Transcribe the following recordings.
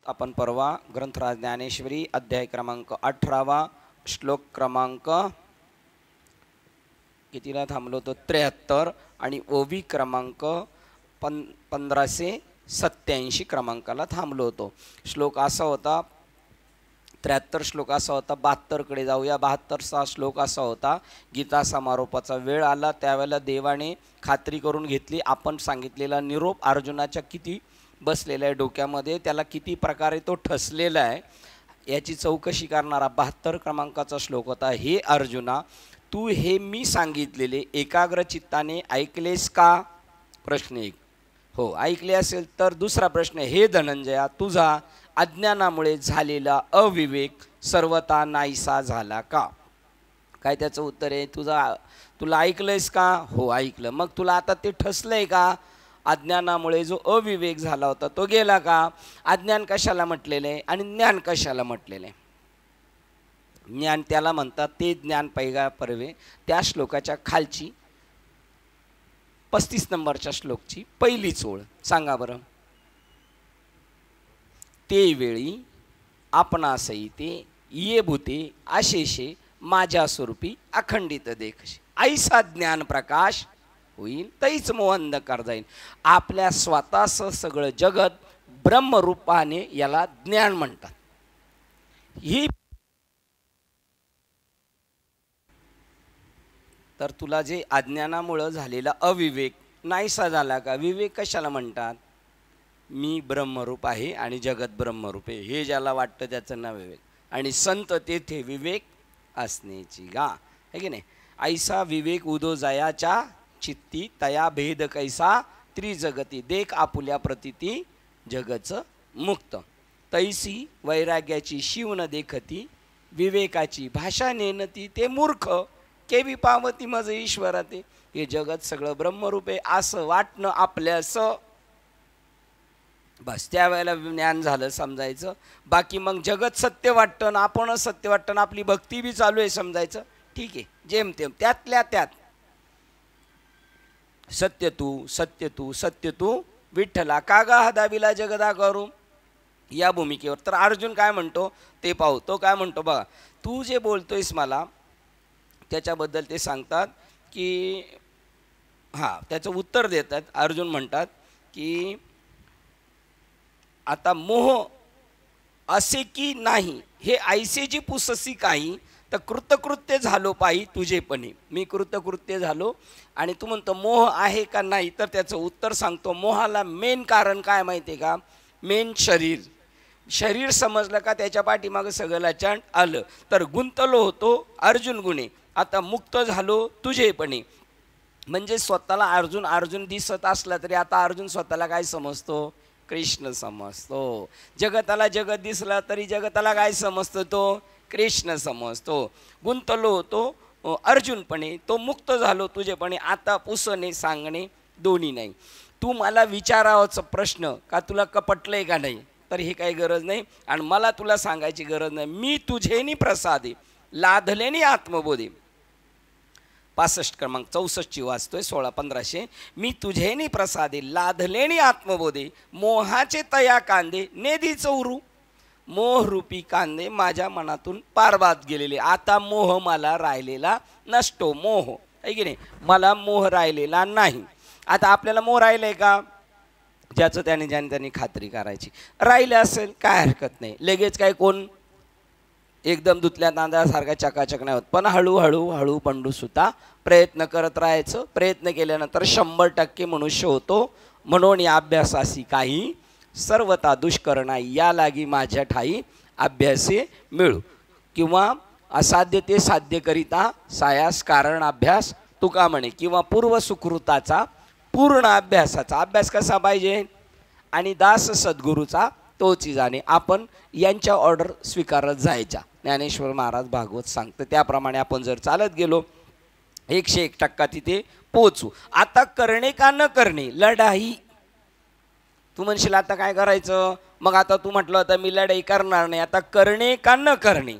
आपण परवा ग्रंथराज ज्ञानेश्वरी अध्याय क्रमांक 18 श्लोक क्रमांक कितीला थांबलो तो 73 आणि ओवी क्रमांक 1587 क्रमांकाला थांबलो होतो। श्लोक असा होता 73 श्लोक असा होता। 72 कडे जाऊया। 72चा श्लोक असा होता, गीता समारोपाचा वेळ आला त्यावेळेला देवाने खात्री करून घेतली, आपण सांगितलेला निरोप अर्जुनाच्या किती बसलेला आहे डोक्यामध्ये, त्याला किती प्रकारे तो ठसलेला आहे याची चौकशी करणारा 72 क्रमांकाचा श्लोक होता। हे अर्जुना, तू हे मी सांगितलेले एकाग्र चित्ताने ऐकलेस का? प्रश्न 1, हो ऐकले असेल तर। दुसरा प्रश्न, हे धनंजया, तुझा अज्ञानामुळे झालेला अविवेक सर्वथा नाहीसा झाला का? काय त्याचं उत्तर आहे, तुला ऐकलंयस का? हो ऐकलं। मग तुला आता ते ठसलंय का? अज्ञानामुळे जो अविवेक झाला होता तो गेला का? अज्ञान कशाला म्हटलेलं आहे आणि ज्ञान कशाला म्हटलेलं आहे? ज्ञान त्याला म्हणतात, ते ज्ञान पैगा परवे। त्या श्लोकाच्या खालची 35 नंबरच्या श्लोकची पहिलीच ओळ सांगा बरं। ते वेळी आपणासही ते ये भूते अशेषे माझ्या स्वरूपी अखंडित देखशे, ऐसा ज्ञान प्रकाश होईल तैच मोह अंधकार जाईल। आपल्या स्वतःचं सगळं जगत ब्रह्मरूपाने याला ज्ञान म्हणतात। ही तर तुला जे अज्ञानामुळे झालेला अविवेक नाहीसा झाला का? विवेक कशाला म्हणतात? मी ब्रह्मरूप आहे आणि जगत ब्रह्मरूप आहे हे ज्याला वाटतं त्याचं नाव विवेक। आणि संत तेथे विवेक असण्याची गा है की नाही? ऐसा विवेक उदो जयाच्या चित्ती तया भेद कैसा त्रिजगती, देख आपुल्या प्रतिती जगचं मुक्त। तैसी वैराग्याची शिवण देखती, विवेकाची भाषा नेनती ते मूर्ख, केवी पावती मज ईश्वरा ते। हे जगत सगळं ब्रह्मरूप आहे असं वाटणं आपल्यास, बस त्यावेळेला ज्ञान झालं समजायचं। बाकी मग जगत सत्य वाटतं ना आपण सत्य वाटतं ना आपली भक्ती बी चालू आहे समजायचं, ठीक आहे जेमतेम त्यातल्या त्यात सत्य तू सत्य तू सत्य तू विठ्ठला कागा हदाविला जगदा करू या भूमिकेवर। तर अर्जुन काय म्हणतो ते पाहू। तो काय म्हणतो बघा, तू जे बोलतोयस मला त्याच्याबद्दल ते सांगतात की हां त्याचं उत्तर देतात। अर्जुन म्हणतात की आता मोह असे की नाही हे ऐसे जी पुससी काही, तर कृतकृत्य झालो पायी तुझेपणे। मी कृतकृत्य झालो आणि तू म्हणतो मोह आहे का नाही, तर त्याचं उत्तर सांगतो। मोहाला मेन कारण काय माहिती आहे का? मेन शरीर समजलं का त्याच्या पाठीमागं सगळं लाचांड आलं, तर गुंतलो होतो अर्जुन गुणे, आता मुक्त झालो तुझेपणे। म्हणजे स्वतःला अर्जुन दिसत असला तरी आता अर्जुन स्वतःला काय समजतो? कृष्ण समजतो। जगताला जगत दिसला तरी जगताला काय समजतो? तो कृष्ण समजतो। गुंतलो होतो अर्जुनपणे, तो मुक्त झालो तुझेपणे, आता पुसणे सांगणे दोन्ही नाही। तू मला विचारावाचा प्रश्न का तुला कपटलंय का नाही, तर हे काही गरज नाही आणि मला तुला सांगायची गरज नाही। मी तुझेनी प्रसादे लाधलेनी आत्मबोधे, 65 क्रमांक 64 वाचतोय 16-1500। मी तुझेनी प्रसादे लाधलेनी आत्मबोधे, मोहाचे तया कांदे नेदी चौरू, मोहरूपी कांदे माझ्या मनातून पारबाद गेलेले। आता मोह मला राहिलेला नसतो, मोह आहे की नाही, मला मोह राहिलेला नाही। आता आपल्याला मोह राहिलाय का? ज्याचं ज्याने खात्री करायची। राहिले असेल काय हरकत नाही, लगेच काय कोण एकदम दुतल्या तांदळासारखा चकाचक नाही होत, पण हळूहळू पंडू सुद्धा प्रयत्न करत राहायचं। प्रयत्न केल्यानंतर 100% मनुष्य होतो। म्हणून या अभ्यासासी काही सर्वता दुष्कर नाही, या लागी माझ्या ठाई अभ्यासे मिळू, किंवा असाध्य ते साध्य करिता सायास कारण अभ्यास तुका म्हणे, किंवा पूर्व सुकृताचा पूर्ण अभ्यासाचा अभ्यास कसा पाहिजे आणि दास सद्गुरूचा तोची जाणे। आपण यांच्या ऑर्डर स्वीकारत जायच्या। ज्ञानेश्वर महाराज भागवत सांगतं त्याप्रमाणे आपण जर चालत गेलो 101% तिथे पोहोचू। आता करणे का न करणे लढाई, तू म्हणशील आता काय करायचं? मग आता तू म्हटलं होता मी लढाई करणार नाही, आता करणे का न करणे,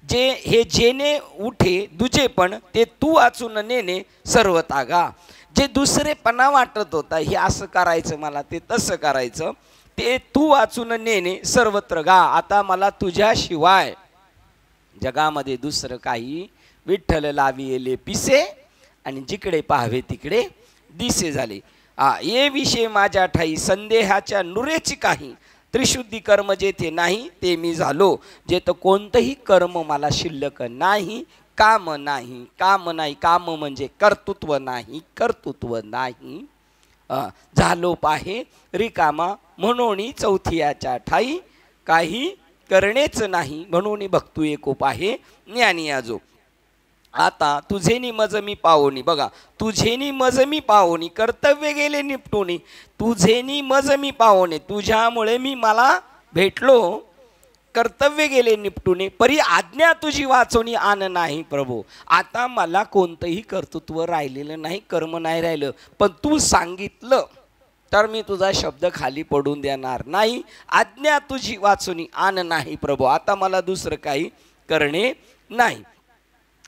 जे हे जेने उठे दुजेपण ते तू वाचून नेणे सर्व तागा। जे दुसरेपणा वाटत होता हे असं करायचं मला ते तसं करायचं, ते तू वाचून नेणे सर्वत्र गा. आता मला तुझ्याशिवाय जगामध्ये दुसरं काही विठ्ठल लाविले पिसे आणि जिकडे पाहावे तिकडे दिसे झाले. ये विषय माझ्या ठाई संदेहाच्या नुरेची काही त्रिशुद्धी कर्म जेथे नाही ते मी झालो. जेथ कोणतंही कर्म मला शिल्लक नाही. काम नाही, काम नाही, काम म्हणजे कर्तृत्व नाही, कर्तृत्व नाही. झालो पाहे रिकामा म्हणून चौथियाच्या ठाई काही करणेच नाही म्हणून भक्तू एकोप आहे ज्ञानी आजो. आता तुझेनी मज मी पावोनी. बघा, तुझेनी मज मी पावोनी, कर्तव्य गेले निपटून. तुझेनी मज मी पावोने, तुझ्यामुळे मी मला भेटलो, कर्तव्य गेले निपटून. परी आज्ञा तुझी वाचवणी आन नाही प्रभू. आता मला कोणतंही कर्तृत्व राहिलेलं नाही, कर्म नाही राहिलं, पण तू सांगितलं तर मी तुझा शब्द खाली पडून देणार नाही. आज्ञा तुझी वाचून आन नाही प्रभू. आता मला दुसरं काही करणे नाही.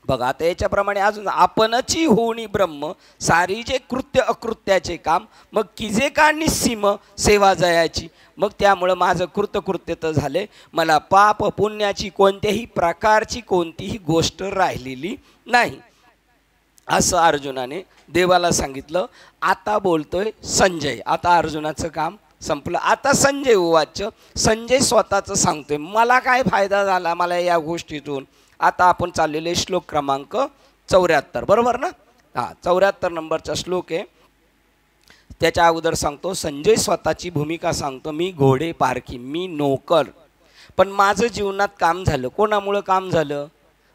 बघा, आता याच्याप्रमाणे अजून आपणची होणी ब्रह्म सारी जे कृत्य अकृत्याचे काम, मग किजे का निस्सीम सेवा जयाची. मग त्यामुळं माझं कृतकृत्य तर झाले, मला पाप पुण्याची कोणत्याही प्रकारची कोणतीही गोष्ट राहिलेली नाही, असं अर्जुनाने देवाला सांगितलं. आता बोलतोय संजय. आता अर्जुनाचं काम संपलं. आता संजय उवाच. संजय स्वतःचं सांगतोय, मला काय फायदा झाला मला या गोष्टीतून. आता आपण चाललेले श्लोक क्रमांक 74, बरोबर ना? 74 नंबरचा श्लोक आहे. त्याच्या अगोदर सांगतो, संजय स्वतःची भूमिका सांगतो. मी घोडे पारखी, मी नोकर, पण माझं जीवनात काम झालं. कोणामुळं काम झालं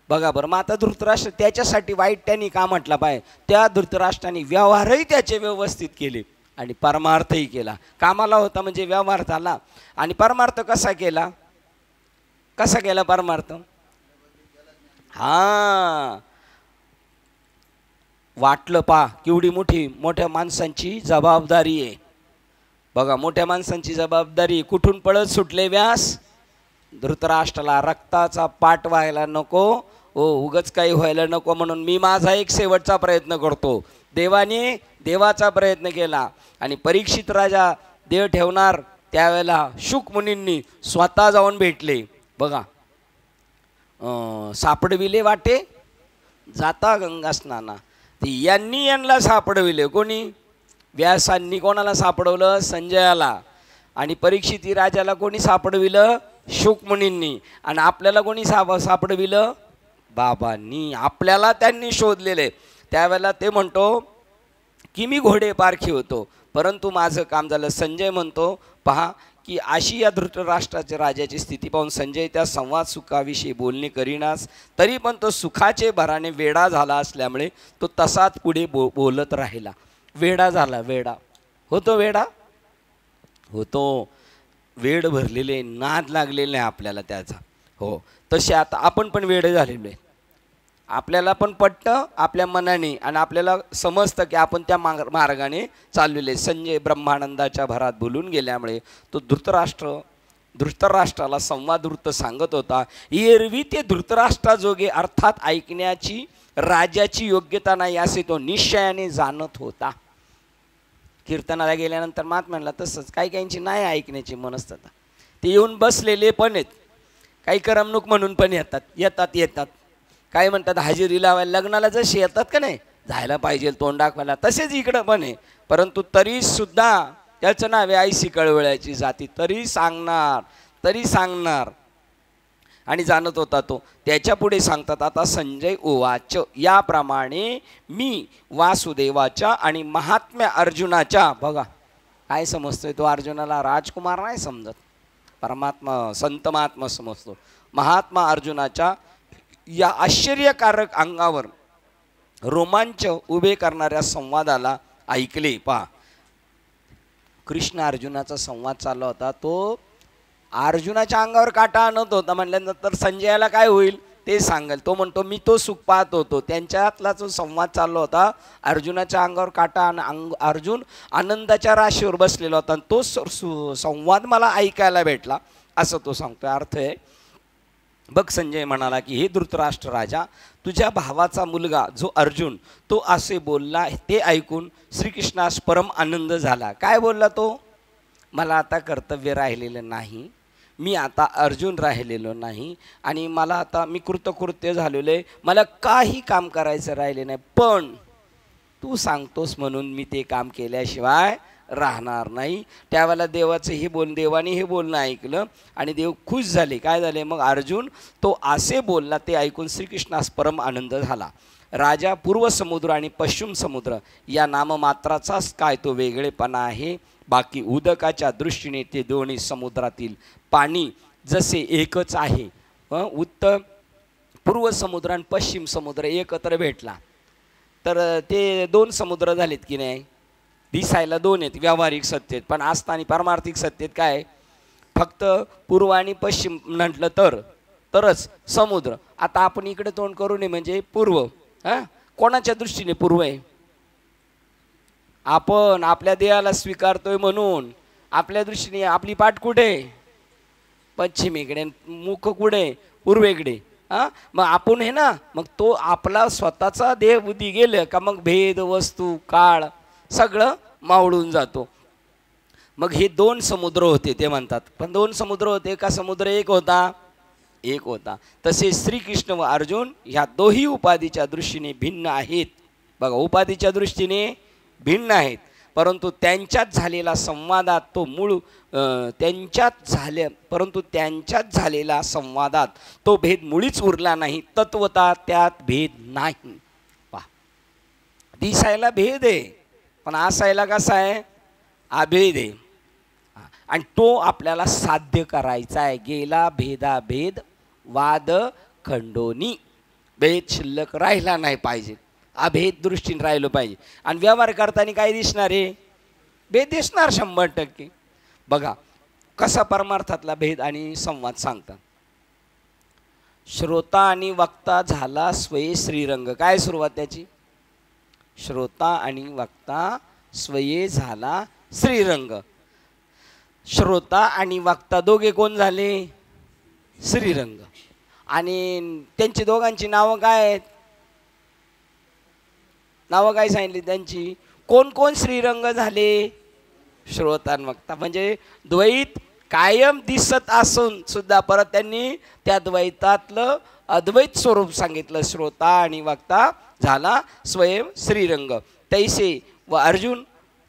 बघा बरं. मग आता धृतराष्ट्र त्याच्यासाठी वाईट त्यांनी का म्हटला पाहिजे. त्या धृतराष्ट्राने व्यवहारही त्याचे व्यवस्थित केले आणि परमार्थही केला. कामाला होता म्हणजे व्यवहार झाला. आणि परमार्थ कसा केला, कसा केला परमार्थ? वाटलं पा केवढी मोठ्या माणसांची जबाबदारी आहे. बघा, मोठ्या माणसांची जबाबदारी. कुठून पळत सुटले व्यास? धृतराष्ट्राला रक्ताचा पाठ व्हायला नको, उगच काही व्हायला नको म्हणून मी माझा एक शेवटचा प्रयत्न करतो. देवाने देवाचा प्रयत्न केला आणि परीक्षित राजा देव ठेवणार त्यावेळेला शुक मुनींनी स्वतः जाऊन भेटले. बघा, सापडविले वाटे जाता गंगा स्नाना. यांनी यांना सापडविले. कोणी? व्यासांनी कोणाला सापडवलं? संजयाला. आणि परीक्षित राजाला कोणी सापडविलं? शुकमुनींनी. आणि आपल्याला कोणी सापडविलं? बाबांनी. आपल्याला त्यांनी शोधलेले. त्यावेळेला ते म्हणतो की मी घोडे पारखी होतो, परंतु माझं काम झालं. संजय म्हणतो पहा की अशी या धृतराष्ट्राच्या राजाची स्थिती पाहून संजय त्या संवाद सुखाविषयी बोलणे करीनास, तरी पण तो सुखाचे भराने वेडा झाला असल्यामुळे तो तसाच पुढे बोलत राहिला. वेडा झाला. वेडा होतो, वेडा होतो. वेड भरलेले, नाद लागलेले आहे आपल्याला त्याचा. हो, तसे आता आपण पण वेड झालेलो आहे. आपल्याला पण पटतं आपल्या मनाने आणि आपल्याला समजतं की आपण त्या मार्गाने चाललेले. संजय ब्रह्मानंदाच्या भरात बोलून गेल्यामुळे तो धृतराष्ट्राला संवाद वृत्त सांगत होता. एरवी ते धृतराष्ट्राजोगे अर्थात ऐकण्याची राजाची योग्यता नाही असे तो निश्चयाने जाणत होता. कीर्तनाला गेल्यानंतर महात्म्यांना तसंच काही काहींची नाही ऐकण्याची मनस्थिती. ते येऊन बसलेले पण आहेत, काही करमणूक म्हणून पण येतात. काय म्हणतात, हजेरी लावायला लग्नाला जसे येतात का नाही, जायला पाहिजे तोंड दाखवायला, तसेच इकडं पण आहे. परंतु तरी सुद्धा त्याचं नाव आहे आईसी कळवळ्याची जाती. तरी सांगणार आणि जाणत होता तो. त्याच्या पुढे सांगतात आता संजय उवाच. याप्रमाणे मी वासुदेवाच्या आणि महात्म्या अर्जुनाच्या. बघा काय समजतोय तो, अर्जुनाला राजकुमार नाही समजत, परमात्मा संत महात्मा समजतो. महात्मा अर्जुनाच्या या आश्चर्यकारक अंगावर रोमांच उभे करणाऱ्या संवादाला ऐकले. पहा, कृष्ण अर्जुनाचा संवाद चालला होता. तो अर्जुनाच्या अंगावर काटा आणत होता. म्हणल्यानंतर संजयाला काय होईल ते सांगेल. तो म्हणतो मी तो सुख पाहत होतो. त्यांच्यातला जो संवाद चालला होता, अर्जुनाच्या अंगावर काटा अर्जुन आनंदाच्या राशीवर बसलेला होता. तो संवाद मला ऐकायला भेटला असं तो सांगतोय. अर्थ आहे बघ, संजय म्हणाला की हे धृतराष्ट्र राजा, तुझ्या भावाचा मुलगा जो अर्जुन तो असे बोलला. ते ऐकून श्रीकृष्णास परम आनंद झाला. काय बोलला तो? मला आता कर्तव्य राहिलेलं नाही, मी आता अर्जुन राहिलेलो नाही, आणि मला आता मी कृतकृत्य झालेलो आहे, मला काही काम करायचं राहिले नाही, पण तू सांगतोस म्हणून मी ते काम केल्याशिवाय राहणार नाही. त्यावेळेला देवाने हे बोलणं ऐकलं आणि देव खुश झाले. काय झाले मग? अर्जुन तो असे बोलला ते ऐकून श्रीकृष्णास परम आनंद झाला. राजा पूर्व समुद्र आणि पश्चिम समुद्र या नाममात्राचाच काय तो वेगळेपणा आहे, बाकी उदकाच्या दृष्टीने ते दोन्ही समुद्रातील पाणी जसे एकच आहे. उत्तर पूर्व समुद्र आणि पश्चिम समुद्र एकत्र भेटला तर ते दोन समुद्र झालेत की नाही? दिसायला दोन आहेत व्यावहारिक सत्तेत, पण असताना पारमार्थिक सत्तेत काय? फक्त पूर्व आणि पश्चिम म्हटलं तरच समुद्र. आता आपण इकडे तोंड करू नये म्हणजे पूर्व. कोणाच्या दृष्टीने पूर्व आहे? आपण आपल्या देहाला स्वीकारतोय म्हणून आपल्या दृष्टीने आपली पाठ कुठे? पश्चिमेकडे. मुख कुठे? पूर्वेकडे. मग आपण हे ना, मग तो आपला स्वतःचा देह बुद्धी गेलं का मग भेद वस्तू काळ सगळं मावळून जातो. मग हे दोन समुद्र होते ते म्हणतात. पण दोन समुद्र होते का समुद्र एक होता? एक होता. तसे श्रीकृष्ण व अर्जुन ह्या दोही उपाधीच्या दृष्टीने भिन्न आहेत. बघा, उपाधीच्या दृष्टीने भिन्न आहेत, परंतु त्यांच्यात झालेला संवादात तो मूळ त्यांच्यात झालेला संवादात तो भेद मुळीच उरला नाही. तत्वता त्यात भेद नाही. पहा, दिसायला भेद आहे पण असायला कसा आहे? अभेद आहे. आणि तो आपल्याला साध्य करायचा आहे. गेला भेदाभेद वाद खंडोनी. भेद शिल्लक राहिला नाही पाहिजे, अभेद दृष्टीने राहिलो पाहिजे. आणि व्यवहार करताना काय दिसणार आहे? भेद दिसणार 100%. बघा कसा परमार्थातला भेद आणि संवाद सांगतात. श्रोता आणि वक्ता झाला स्वये श्रीरंग. काय सुरुवात त्याची? श्रोता आणि वक्ता स्वये झाला श्रीरंग. श्रोता आणि वक्ता दोघे कोण झाले? श्रीरंग. आणि त्यांची दोघांची नावं काय आहेत? नावं काय सांगितली त्यांची? कोण कोण श्रीरंग झाले? श्रोता आणि वक्ता. म्हणजे द्वैत कायम दिसत असून सुद्धा परत त्यांनी त्या द्वैतातलं अद्वैत स्वरूप सांगितलं. श्रोता आणि वक्ता झाला स्वयं श्रीरंग. तैसे व अर्जुन,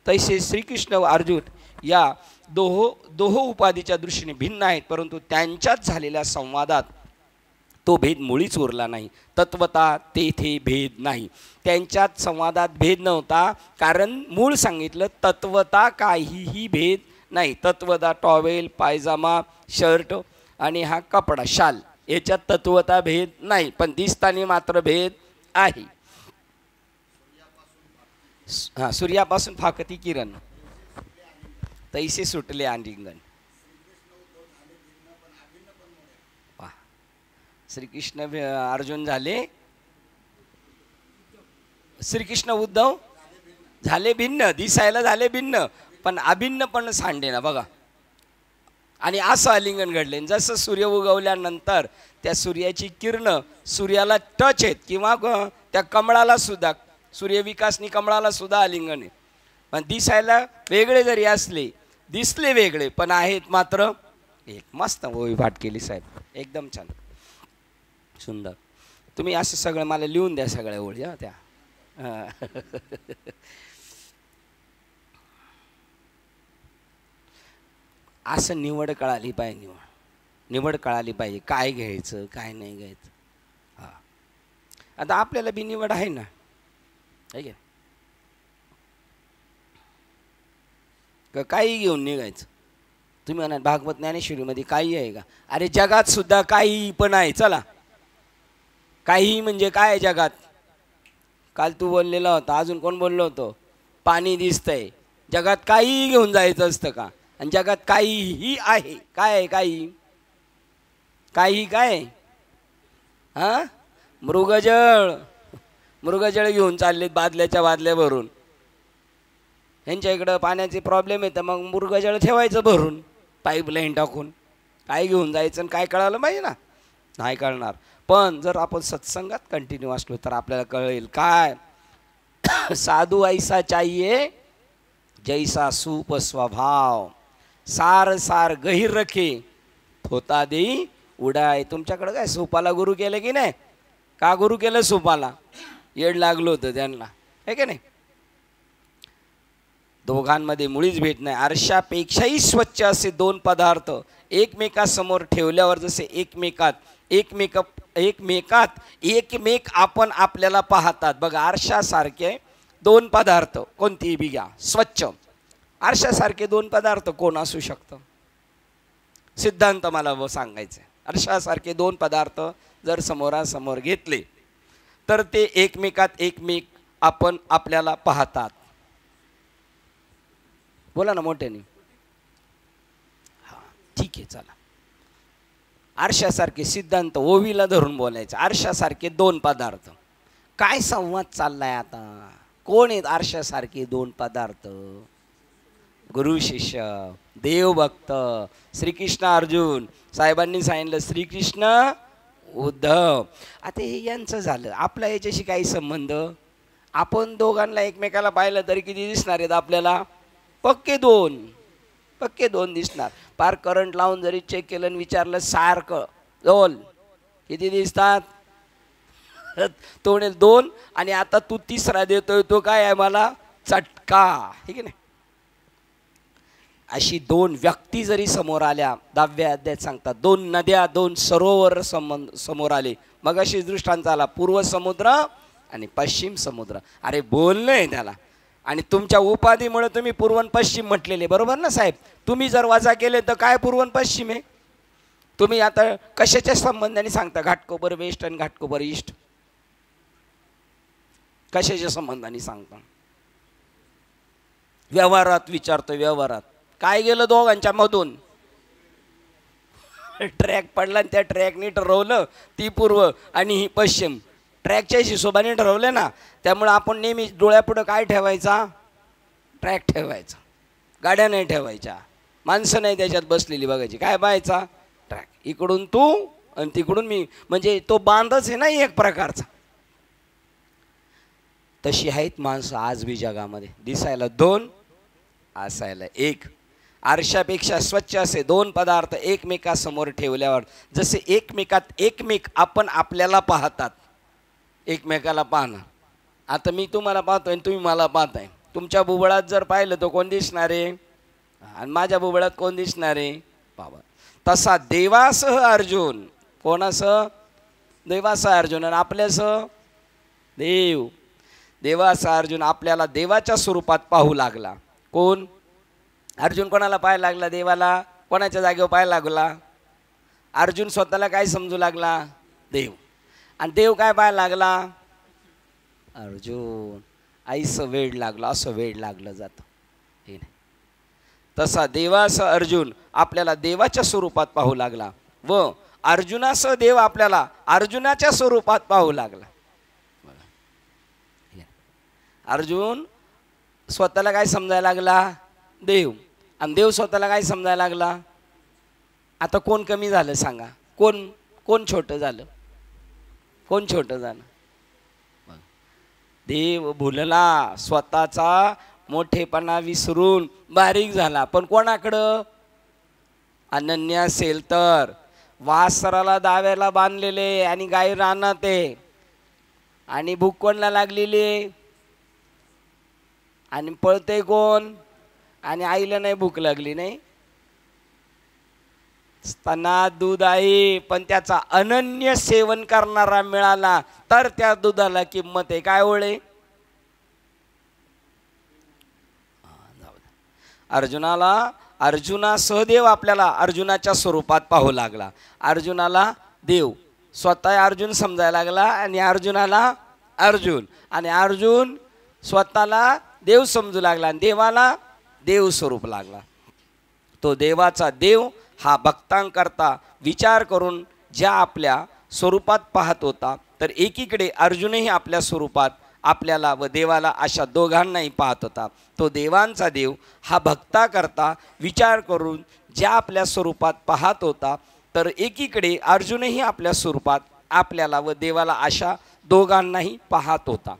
तैसे श्रीकृष्ण व अर्जुन या दोह उपाधीच्या दृष्टीने भिन्न आहेत, परंतु त्यांच्यात झालेल्या संवादात तो भेद मुळीच उरला नाही. तत्वता तेथे भेद नाही. त्यांच्यात संवादात भेद नव्हता, कारण मूळ सांगितलं तत्वता काहीही भेद नाही. तत्वता टॉवेल, पायजामा, शर्ट आणि हा कपडा शाल याच्यात तत्वता भेद नाही, पण दिसताना मात्र भेद आहे. सूर्यापासून फाकती किरण तैसे सुटले आलिंगन. श्रीकृष्ण अर्जुन झाले, श्रीकृष्ण उद्धव झाले भिन्न. दिसायला झाले भिन्न पण अभिन्न पण सांडे ना. बघा, आणि असं आलिंगन घडले. जसं सूर्य उगवल्यानंतर त्या सूर्याची किरण सूर्याला टच आहेत, किंवा त्या कमळाला सुद्धा, सूर्यविकासनी कमळाला सुद्धा आलिंगन आहे. पण दिसायला वेगळे जरी असले, दिसले वेगळे पण आहेत मात्र एक. मस्त ओवी पाठ केली साहेब, एकदम छान, सुंदर. तुम्ही असं सगळं मला लिहून द्या सगळ्या ओळी त्या. असं निवड कळाली पाहिजे. निवड कळाली पाहिजे, काय घ्यायचं काय नाही घ्यायचं. हां, आता आपल्याला बी निवड आहे ना, आहे का? काही घेऊन निघायचं. तुम्ही म्हणा भागवत ज्ञानेश्वरीमध्ये काही आहे का? अरे जगात सुद्धा काही पण आहे. चला, काही म्हणजे काय जगात? काल तू बोललेला होता, अजून कोण बोललो होतो? पाणी दिसतंय. जगात काही घेऊन जायचं असतं का? आणि जगात काहीही आहे. काय आहे काही? काही काय? हां, मृगजळ घेऊन चाललेत बादल्याच्या बादल्या भरून. ह्यांच्या इकडं पाण्याचे प्रॉब्लेम येतं, मग मृगजळ ठेवायचं भरून पाईपलाईन टाकून. काय घेऊन जायचं आणि काय कळालं पाहिजे ना? नाही कळणार. पण जर आपण सत्संगात कंटिन्यू असलो तर आपल्याला कळेल. काय? साधू ऐसा चाहिए जैसा सूप स्वभाव, सार सार गहीर रखे थोता देई उडाय. तुमच्याकडं काय सुपाला गुरु केलं की नाही? का गुरु केलं सुपाला? येड लागलं होतं त्यांना, आहे की नाही? दोघांमध्ये मुळीच भेट नाही. आरशापेक्षाही स्वच्छ असे दोन पदार्थ एकमेकासमोर ठेवल्यावर जसे एकमेक आपण आपल्याला पाहतात. बघा, आरशासारखे दोन पदार्थ कोणतीही बी घ्या, स्वच्छ. आरशासारखे दोन पदार्थ कोण असू शकतं? सिद्धांत मला सांगायचं आहे. आरशासारखे दोन पदार्थ जर समोरासमोर घेतले तर ते एकमेक आपण आपल्याला पाहतात. बोला ना मोठ्याने. हा, ठीक आहे, चला. आरशासारखे सिद्धांत ओवीला धरून बोलायचं. आरशासारखे दोन पदार्थ, काय संवाद चाललाय आता? कोण आहेत आरशासारखे दोन पदार्थ? गुरु शिष्य, देवभक्त, श्रीकृष्ण अर्जुन. साहेबांनी सांगितलं श्रीकृष्ण उद्धव. आता हे यांचं झालं, आपला याच्याशी काही संबंध? आपण दोघांना एकमेकाला पाहिलं तरी किती दिसणार आहेत आपल्याला? पक्के दोन दिसणार. पार करंट लावून जरी चेक केलं आणि विचारलं सारखं दोन किती दिसतात? तो म्हणेल दोन. आणि आता तू तिसरा देतोय तो काय आहे? मला चटका, ठीक आहे ना? अशी दोन व्यक्ती जरी समोर आल्या, 10व्या अध्यायात सांगतात दोन नद्या, दोन सरोवर समोर आले. मग अशी दृष्टांत आला, पूर्व समुद्र आणि पश्चिम समुद्र. अरे बोलणं आहे त्याला. आणि तुमच्या उपाधीमुळे तुम्ही पूर्व पश्चिम म्हटलेले, बरोबर ना साहेब? तुम्ही जर वजा केले तर काय पूर्व पश्चिम आहे? तुम्ही आता कशाच्या संबंधाने सांगता घाटकोपर वेस्ट आणि घाटकोपर ईस्ट? कशाच्या संबंधाने सांगता? व्यवहारात विचारतो. व्यवहारात काय गेलं दोघांच्या मधून? ट्रॅक पडला आणि त्या ट्रॅकने ठरवलं ती पूर्व आणि ही पश्चिम. ट्रॅकच्या हिशोबाने ठरवलं ना. त्यामुळे आपण नेहमी डोळ्यापुढं काय ठेवायचा? ट्रॅक ठेवायचा. गाड्या नाही ठेवायच्या, माणसं नाही त्याच्यात बसलेली बघायची. काय पाहायचा? ट्रॅक. इकडून तू आणि तिकडून मी, म्हणजे तो बांधच आहे ना एक प्रकारचा. तशी आहेत माणसं आज बी जगामध्ये. दिसायला दोन, असायला एक. आरशापेक्षा स्वच्छ असे दोन पदार्थ एकमेकासमोर ठेवल्यावर जसे एकमेक आपण आपल्याला पाहतात. एकमेकाला पाहणं. आता मी तुम्हाला पाहतोय आणि तुम्ही मला पाहताय. तुमच्या बुबळात जर पाहिलं तर कोण दिसणार आहे? आणि माझ्या बुबळात कोण दिसणार आहे? बाबा. तसा देवासह अर्जुन, कोणासह? देवासह अर्जुन. आणि आपल्यासह देव. देवासह अर्जुन आपल्याला देवाच्या स्वरूपात पाहू लागला. कोण? अर्जुन कोणाला पाहायला लागला? देवाला. कोणाच्या जागेवर पाहायला लागला? अर्जुन स्वतःला काय समजू लागला? देव. आणि देव काय पाहायला लागला? अर्जुन. आईचं वेड लागलं, असं वेड लागलं जातं हे नाही. तसा देवासह अर्जुन आपल्याला देवाच्या स्वरूपात पाहू लागला व अर्जुनासह देव आपल्याला अर्जुनाच्या स्वरूपात पाहू लागला. अर्जुन स्वतःला काय समजायला लागला? देव. आणि देव स्वतःला काय समजायला लागला? आता कोण कमी झालं सांगा? कोण छोटं झालं? कोण छोटं झालं? देव भुलला, स्वतःचा मोठेपणा विसरून बारीक झाला. पण कोणाकडं? अनन्य असेल तर. वासराला दाव्याला बांधलेले आणि गाई रानात आहे आणि भूक कोणला लागलेली आणि पळते कोण? आणि आईला नाही भूक लागली नाही. स्तनात दूध आहे पण त्याचा अनन्य सेवन करणारा मिळाला तर त्या दुधाला किंमत आहे. काय ओळे? अर्जुना सहदेव आपल्याला अर्जुनाच्या स्वरूपात पाहू लागला. अर्जुनाला देव स्वतः अर्जुन समजायला लागला आणि अर्जुनाला अर्जुन. आणि अर्जुन स्वतःला देव समजू लागला आणि देवाला देव स्वरूप लागला. तो देवाचा देव हा भक्तांकरता विचार करून ज्या आपल्या स्वरूपात पाहत होता तर एकीकडे अर्जुनही आपल्या स्वरूपात आपल्याला व देवाला अशा दोघांनाही पाहत होता. तो देवांचा देव हा भक्ताकरता विचार करून ज्या आपल्या स्वरूपात पाहत होता तर एकीकडे अर्जुनही आपल्या स्वरूपात आपल्याला व देवाला अशा दोघांनाही पाहत होता.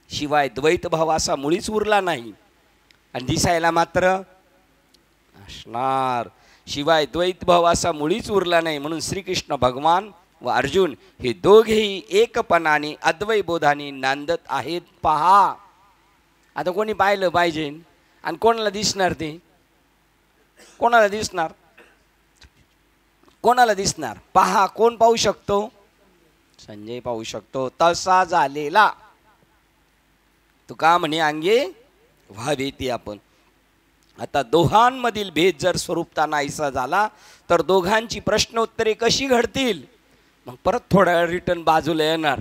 शिवाय द्वैत भाव असा मुळीच उरला नाही. आणि दिसायला मात्र असणार. शिवाय द्वैतभाव असा मुळीच उरला नाही. म्हणून श्रीकृष्ण भगवान व अर्जुन हे दोघेही एकपणाने अद्वैतबोधाने नांदत आहेत पहा. आता कोणी पाहिलं पाहिजे आणि कोणाला दिसणार ते? कोणाला दिसणार? कोणाला दिसणार? पहा, कोण पाहू शकतो? संजय पाहू शकतो. तसा झालेला तुका म्हणे अंगे व्हावे ती आपण. आता दोघांमधील भेद जर स्वरूपता नाहीसा झाला तर दोघांची प्रश्नोत्तरे कशी घडतील? मग परत थोड्या वेळ रिटर्न बाजूला येणार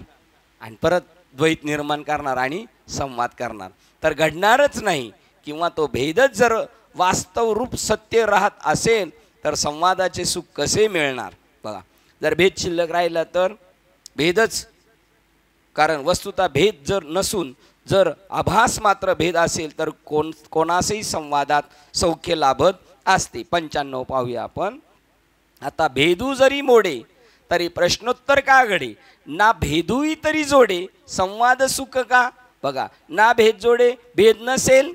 आणि परत द्वैत निर्माण करणार आणि संवाद करणार, तर घडणारच नाही. किंवा तो भेदच जर वास्तव रूप सत्य राहत असेल तर संवादाचे सुख कसे मिळणार? बघा, जर भेद शिल्लक राहिला तर भेदच, कारण वस्तुतः भेद जर नसून जर आभास मात्र भेद असेल तर कोणासही संवादात सौख्य लाभत असते. 95 पाहूया आपण. आता भेदू जरी मोडे तरी प्रश्नोत्तर का घडे, ना भेदूही तरी जोडे संवाद सुख का? बघा, ना भेद जोडे, भेद नसेल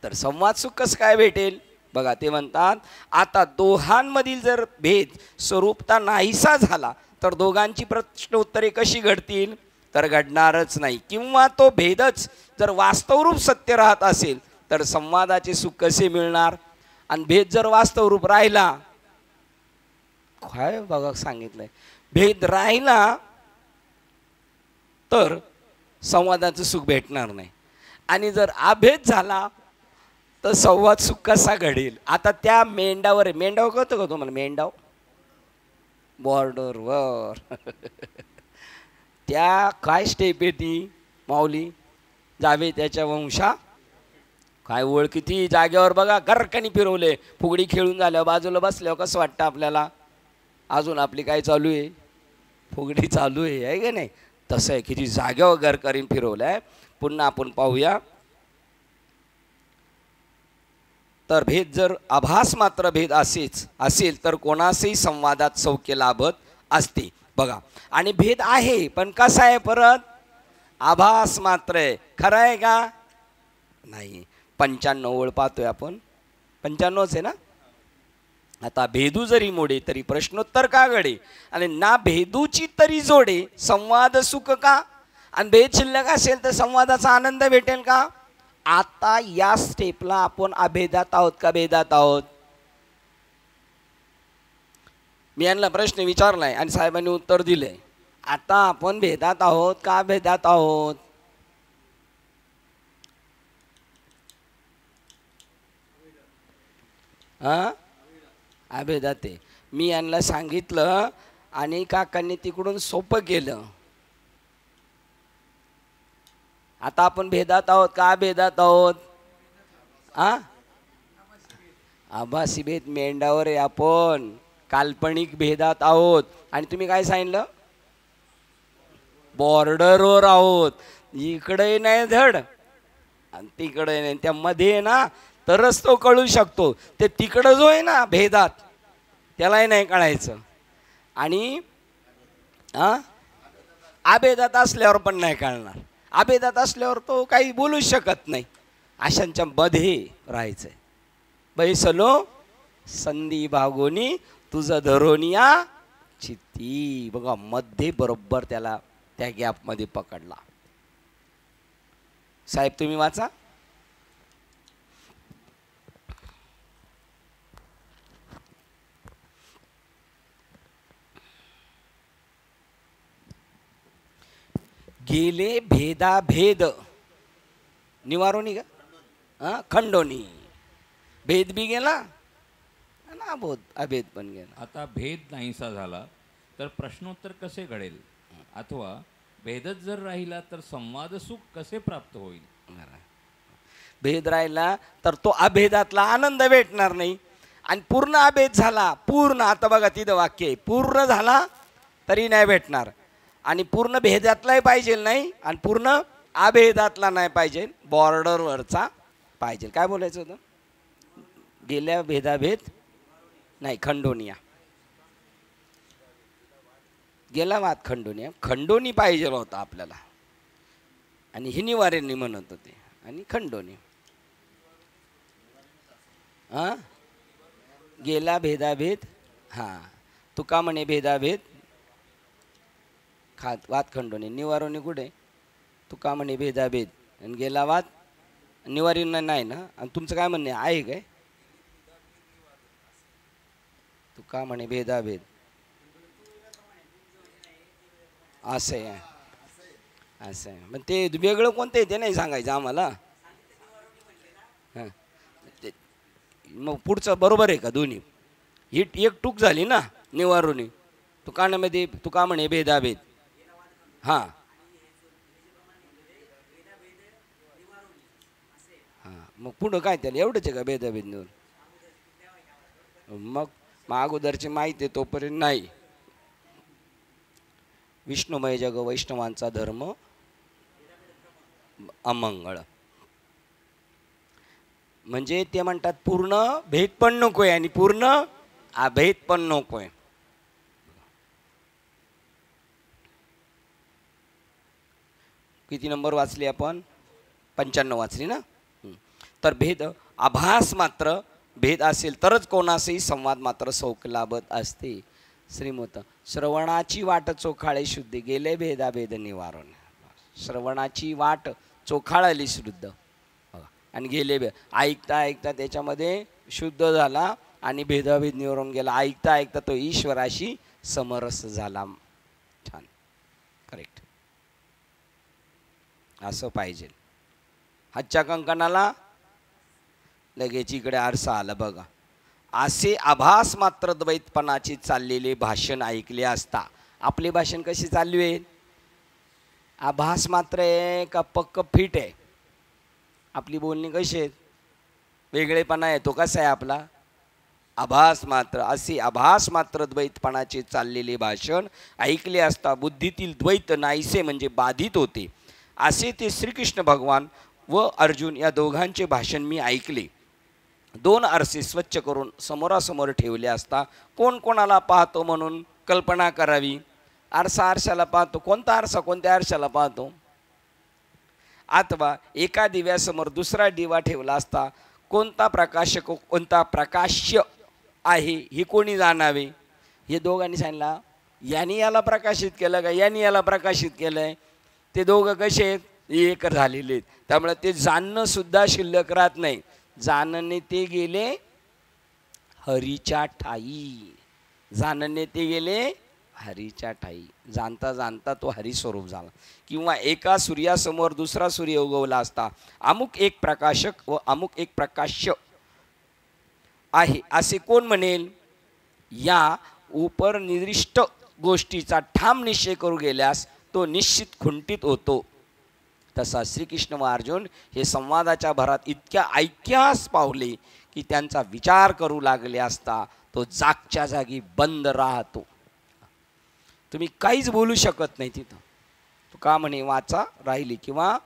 तर संवाद सुख कसं काय भेटेल? बघा, ते म्हणतात आता दोघांमधील जर भेद स्वरूपता नाहीसा झाला तर दोघांची प्रश्नोत्तरे कशी घडतील? तर घडणारच नाही. किंवा तो भेदच जर वास्तवरूप सत्य राहत असेल तर संवादाचे सुख कसे मिळणार? आणि भेद जर वास्तवरूप राहिला, काय बघा सांगितलंय, भेद राहिला तर संवादाचं सुख भेटणार नाही. आणि जर अभेद झाला तर संवाद सुख कसा घडेल? आता त्या मेंढावर, मेंढाव कळतं का तुम्हाला? मेंढाव बॉर्डरवर त्या काय स्टेप येते माऊली? जावे त्याच्या वंशा काय ओळ, किती जागेवर बघा गर्रकणी फिरवले. फुगडी खेळून झाल्यावर बाजूला बसल्यावर कसं वाटतं आपल्याला? अजून आपली काय चालू आहे? फुगडी चालू आहे का नाही? तसं आहे, किती जागेवर गरकरीन फिरवलं आहे. पुन्हा आपण पाहूया. तर भेद जर आभास मात्र भेद असेल तर कोणासही संवादात सौख्य लाभत असते. बघा, आणि भेद आहे पण कसा आहे? परत आभास मात्र आहे. खरं आहे का? नाही. 95 ओळ पाहतोय आपण. 95च आहे ना? आता भेदू जरी मोडे तरी प्रश्नोत्तर का घडे, आणि ना भेदूची तरी जोडे संवाद सुख का? आणि भेद शिल्लक असेल तर संवादाचा आनंद भेटेल का? आता या स्टेपला आपण अभेदात आहोत का भेदात आहोत? मी यांना प्रश्न विचारलाय आणि साहेबांनी उत्तर दिले. आता आपण भेदात आहोत का भेदात आहोत? अभेदात आहे. मी यांना सांगितलं आणि काकांनी तिकडून सोपं केलं. आता आपण भेदात आहोत का भेदात आहोत? आभासी भेद मेंढावर आहे. आपण काल्पनिक भेदात आहोत. आणि तुम्ही काय सांगितलं? बॉर्डरवर आहोत. इकडे नाही धड आणि तिकडे नाही, त्या मध्ये ना तरच तो कळू शकतो. ते तिकडं जो आहे ना भेदात, त्यालाही नाही कळायचं. आणि अभेदात असल्यावर पण नाही कळणार. अभेदात असल्यावर तो काही बोलू शकत नाही. अशांच्या मध्ये राहायचंय. बैसलो संधी भागोनी तुझं धरोनिया चित्ती. बघा, मध्ये बरोबर त्याला त्या गॅपमध्ये पकडला. साहेब तुम्ही वाचा. गेले भेदा भेद निवारोनी का? खंडोनी. भेद बी गेला ना, बोध अभेद पण गेला. आता भेद नाहीसा झाला तर प्रश्नोत्तर कसे घडेल? अथवा भेदच जर राहिला तर संवाद सुख कसे प्राप्त होईल? भेद राहिला तर तो अभेदातला आनंद भेटणार नाही. आणि पूर्ण अभेद झाला, पूर्ण, आता बघा तिथं वाक्य आहे, पूर्ण झाला तरी नाही भेटणार. आणि पूर्ण भेदातलाही पाहिजे नाही आणि पूर्ण अभेदातला नाही पाहिजे, बॉर्डरवरचा पाहिजे. काय बोलायचं होतं? गेल्या भेदाभेद नाही, खंडोनिया गेला वाद. खंडोनी पाहिजे होता आपल्याला. आणि ही निवारेंनी म्हणत होते आणि खंडोनी. गेला भेदाभेद. हां, तुका म्हणे भेदाभेद खात वाद खंडोने. निवारोनी कुठे? तुका म्हणे भेदाभेद आणि गेला वाद. निवारी नाही ना. आणि तुमचं काय म्हणणे आहे काय? तुका म्हणे भेदाभेद असं आहे. असं आहे. मग ते वेगळं कोणतं आहे ते नाही सांगायचं आम्हाला. हां, मग पुढचं बरोबर आहे का दोन्ही? ही एक टूक झाली ना निवारोनी. तुकानामध्ये तुका म्हणे भेदाभेद. हां हां, मग पुढं काय त्याला एवढंच आहे का भेदाभेद निवरून? मग अगोदरची माहिती आहे तोपर्यंत नाही. विष्णुमय जग वैष्णवांचा धर्म अमंगळ. म्हणजे ते म्हणतात पूर्ण भेद पण नकोय आणि पूर्ण अभेद पण नकोय. किती नंबर वाचली आपण? 95 वाचली ना. तर भेद आभास मात्र भेद असेल तरच कोणासही संवाद मात्र सौख लाभत असते. श्रीमत श्रवणाची वाट चोखाळे शुद्ध गेले भेदाभेद निवारण. श्रवणाची वाट चोखाळली शुद्ध आणि गेले ऐकता ऐकता त्याच्यामध्ये शुद्ध झाला आणि भेदाभेद निवारून गेला. ऐकता ऐकता तो ईश्वराशी समरस झाला. छान, करेक्ट. असं पाहिजे. हातच्या कंकणाला लगेच इकडे आरसा आला बघा. असे आभास मात्र द्वैतपणाचे चाललेले भाषण ऐकले असता. आपले भाषण कशी चालू आहे? आभास मात्र आहे का पक्क फिट आहे? आपली बोलणी कशी आहे? वेगळेपणा आहे तो कसा आहे आपला? आभास मात्र. असे आभास मात्र द्वैतपणाचे चाललेले भाषण ऐकले असता बुद्धीतील द्वैत नाहीसे म्हणजे बाधित होते. असे ते श्रीकृष्ण भगवान व अर्जुन या दोघांचे भाषण मी ऐकले. दोन आरसे स्वच्छ करून समोरासमोर ठेवले असता कोण कोणाला पाहतो म्हणून कल्पना करावी. आरसा आरशाला पाहतो. कोणता आरसा कोणत्या आरशाला पाहतो? अथवा एका दिव्यासमोर दुसरा दिवा ठेवला असता कोणता प्रकाशक कोणता प्रकाश्य आहे हे कोणी जाणावे? हे दोघांनी सांगितलं. यांनी याला प्रकाशित केलं का यांनी याला प्रकाशित केलंय? ते दोघं कसे आहेत? एक झालेले आहेत. त्यामुळे ते जाणणं सुद्धा शिल्लक राहत नाही. जाणणे ते गेले हरीच्या ठाई. जाणणे ते गेले हरीच्या ठाई. जाणता जाणता तो हरिस्वरूप झाला. किंवा एका सूर्यासमोर दुसरा सूर्य उगवला असता अमुक एक प्रकाशक व अमुक एक प्रकाश्य आहे असे कोण म्हणेल? या उपनिर्दिष्ट गोष्टीचा ठाम निश्चय करू गेल्यास तो निश्चित खुंटीत होतो. तसा श्रीकृष्ण व अर्जुन हे संवादाच्या भरात इतक्या ऐक्यास पावले की त्यांचा विचार करू लागले असता तो जागच्या जागी बंद राहतो. तुम्ही काहीच बोलू शकत नाही तिथं. तो का म्हणे वाचा राहिली. किंवा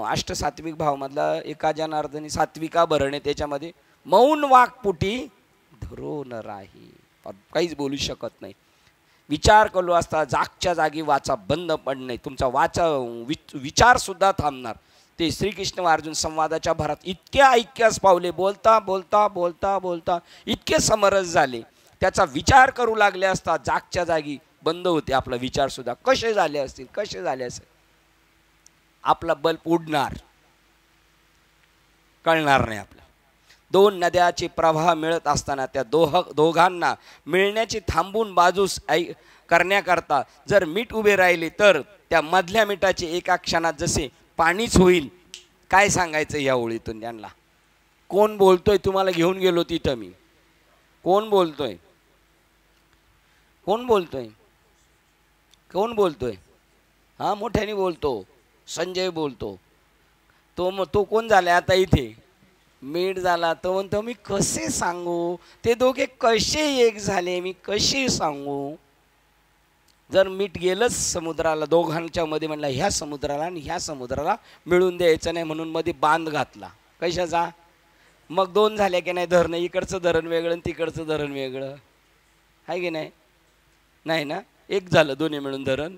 अष्टसात्विक भावमधला एका जनार्दनी सात्विका भरणे त्याच्यामध्ये मौन वाक्पुटी धरून राही. काहीच बोलू शकत नाही. विचार करू असता जागच्या जागी वाचा बंद पडणे. तुमचा विचार सुद्धा थांबणार. ते श्रीकृष्ण व अर्जुन संवादाच्या भरात इतक्या ऐक्यास पावले. बोलता बोलता बोलता बोलता इतके समरस झाले. त्याचा विचार करू लागले असता जागच्या जागी बंद होते. आपला विचार सुद्धा कसे झाले असतील कसे झाले असेल. आपला बल्ब उडणार कळणार नाही. आपला दोन नद्याचे प्रवाह मिळत असताना त्या दोघांना मिळण्याचे थांबून बाजूस करण्याकरता जर मीठ उभे राहिले तर त्या मधल्या मिठाचे एका क्षणात जसे पाणीच होईल. काय सांगायचं या ओळीतून त्यांना? कोण बोलतोय? तुम्हाला घेऊन गेलो तिथं मी. कोण बोलतोय? कोण बोलतोय? कोण बोलतोय? हां, मोठ्याने बोलतो. संजय बोलतो. तो कोण झाला आता इथे? मीठ झाला. तो म्हणतो मी कसे सांगू? ते दोघे कसे एक झाले मी कसे सांगू? जर मीठ गेलंच समुद्राला दोघांच्या मध्ये म्हणलं ह्या समुद्राला आणि ह्या समुद्राला मिळून द्यायचं नाही म्हणून मध्ये बांध घातला. कशाचा? मग दोन झाले की नाही धरण? इकडचं धरण वेगळं आणि तिकडचं धरण वेगळं आहे की नाही? नाही ना. एक झालं दोन्ही मिळून धरण.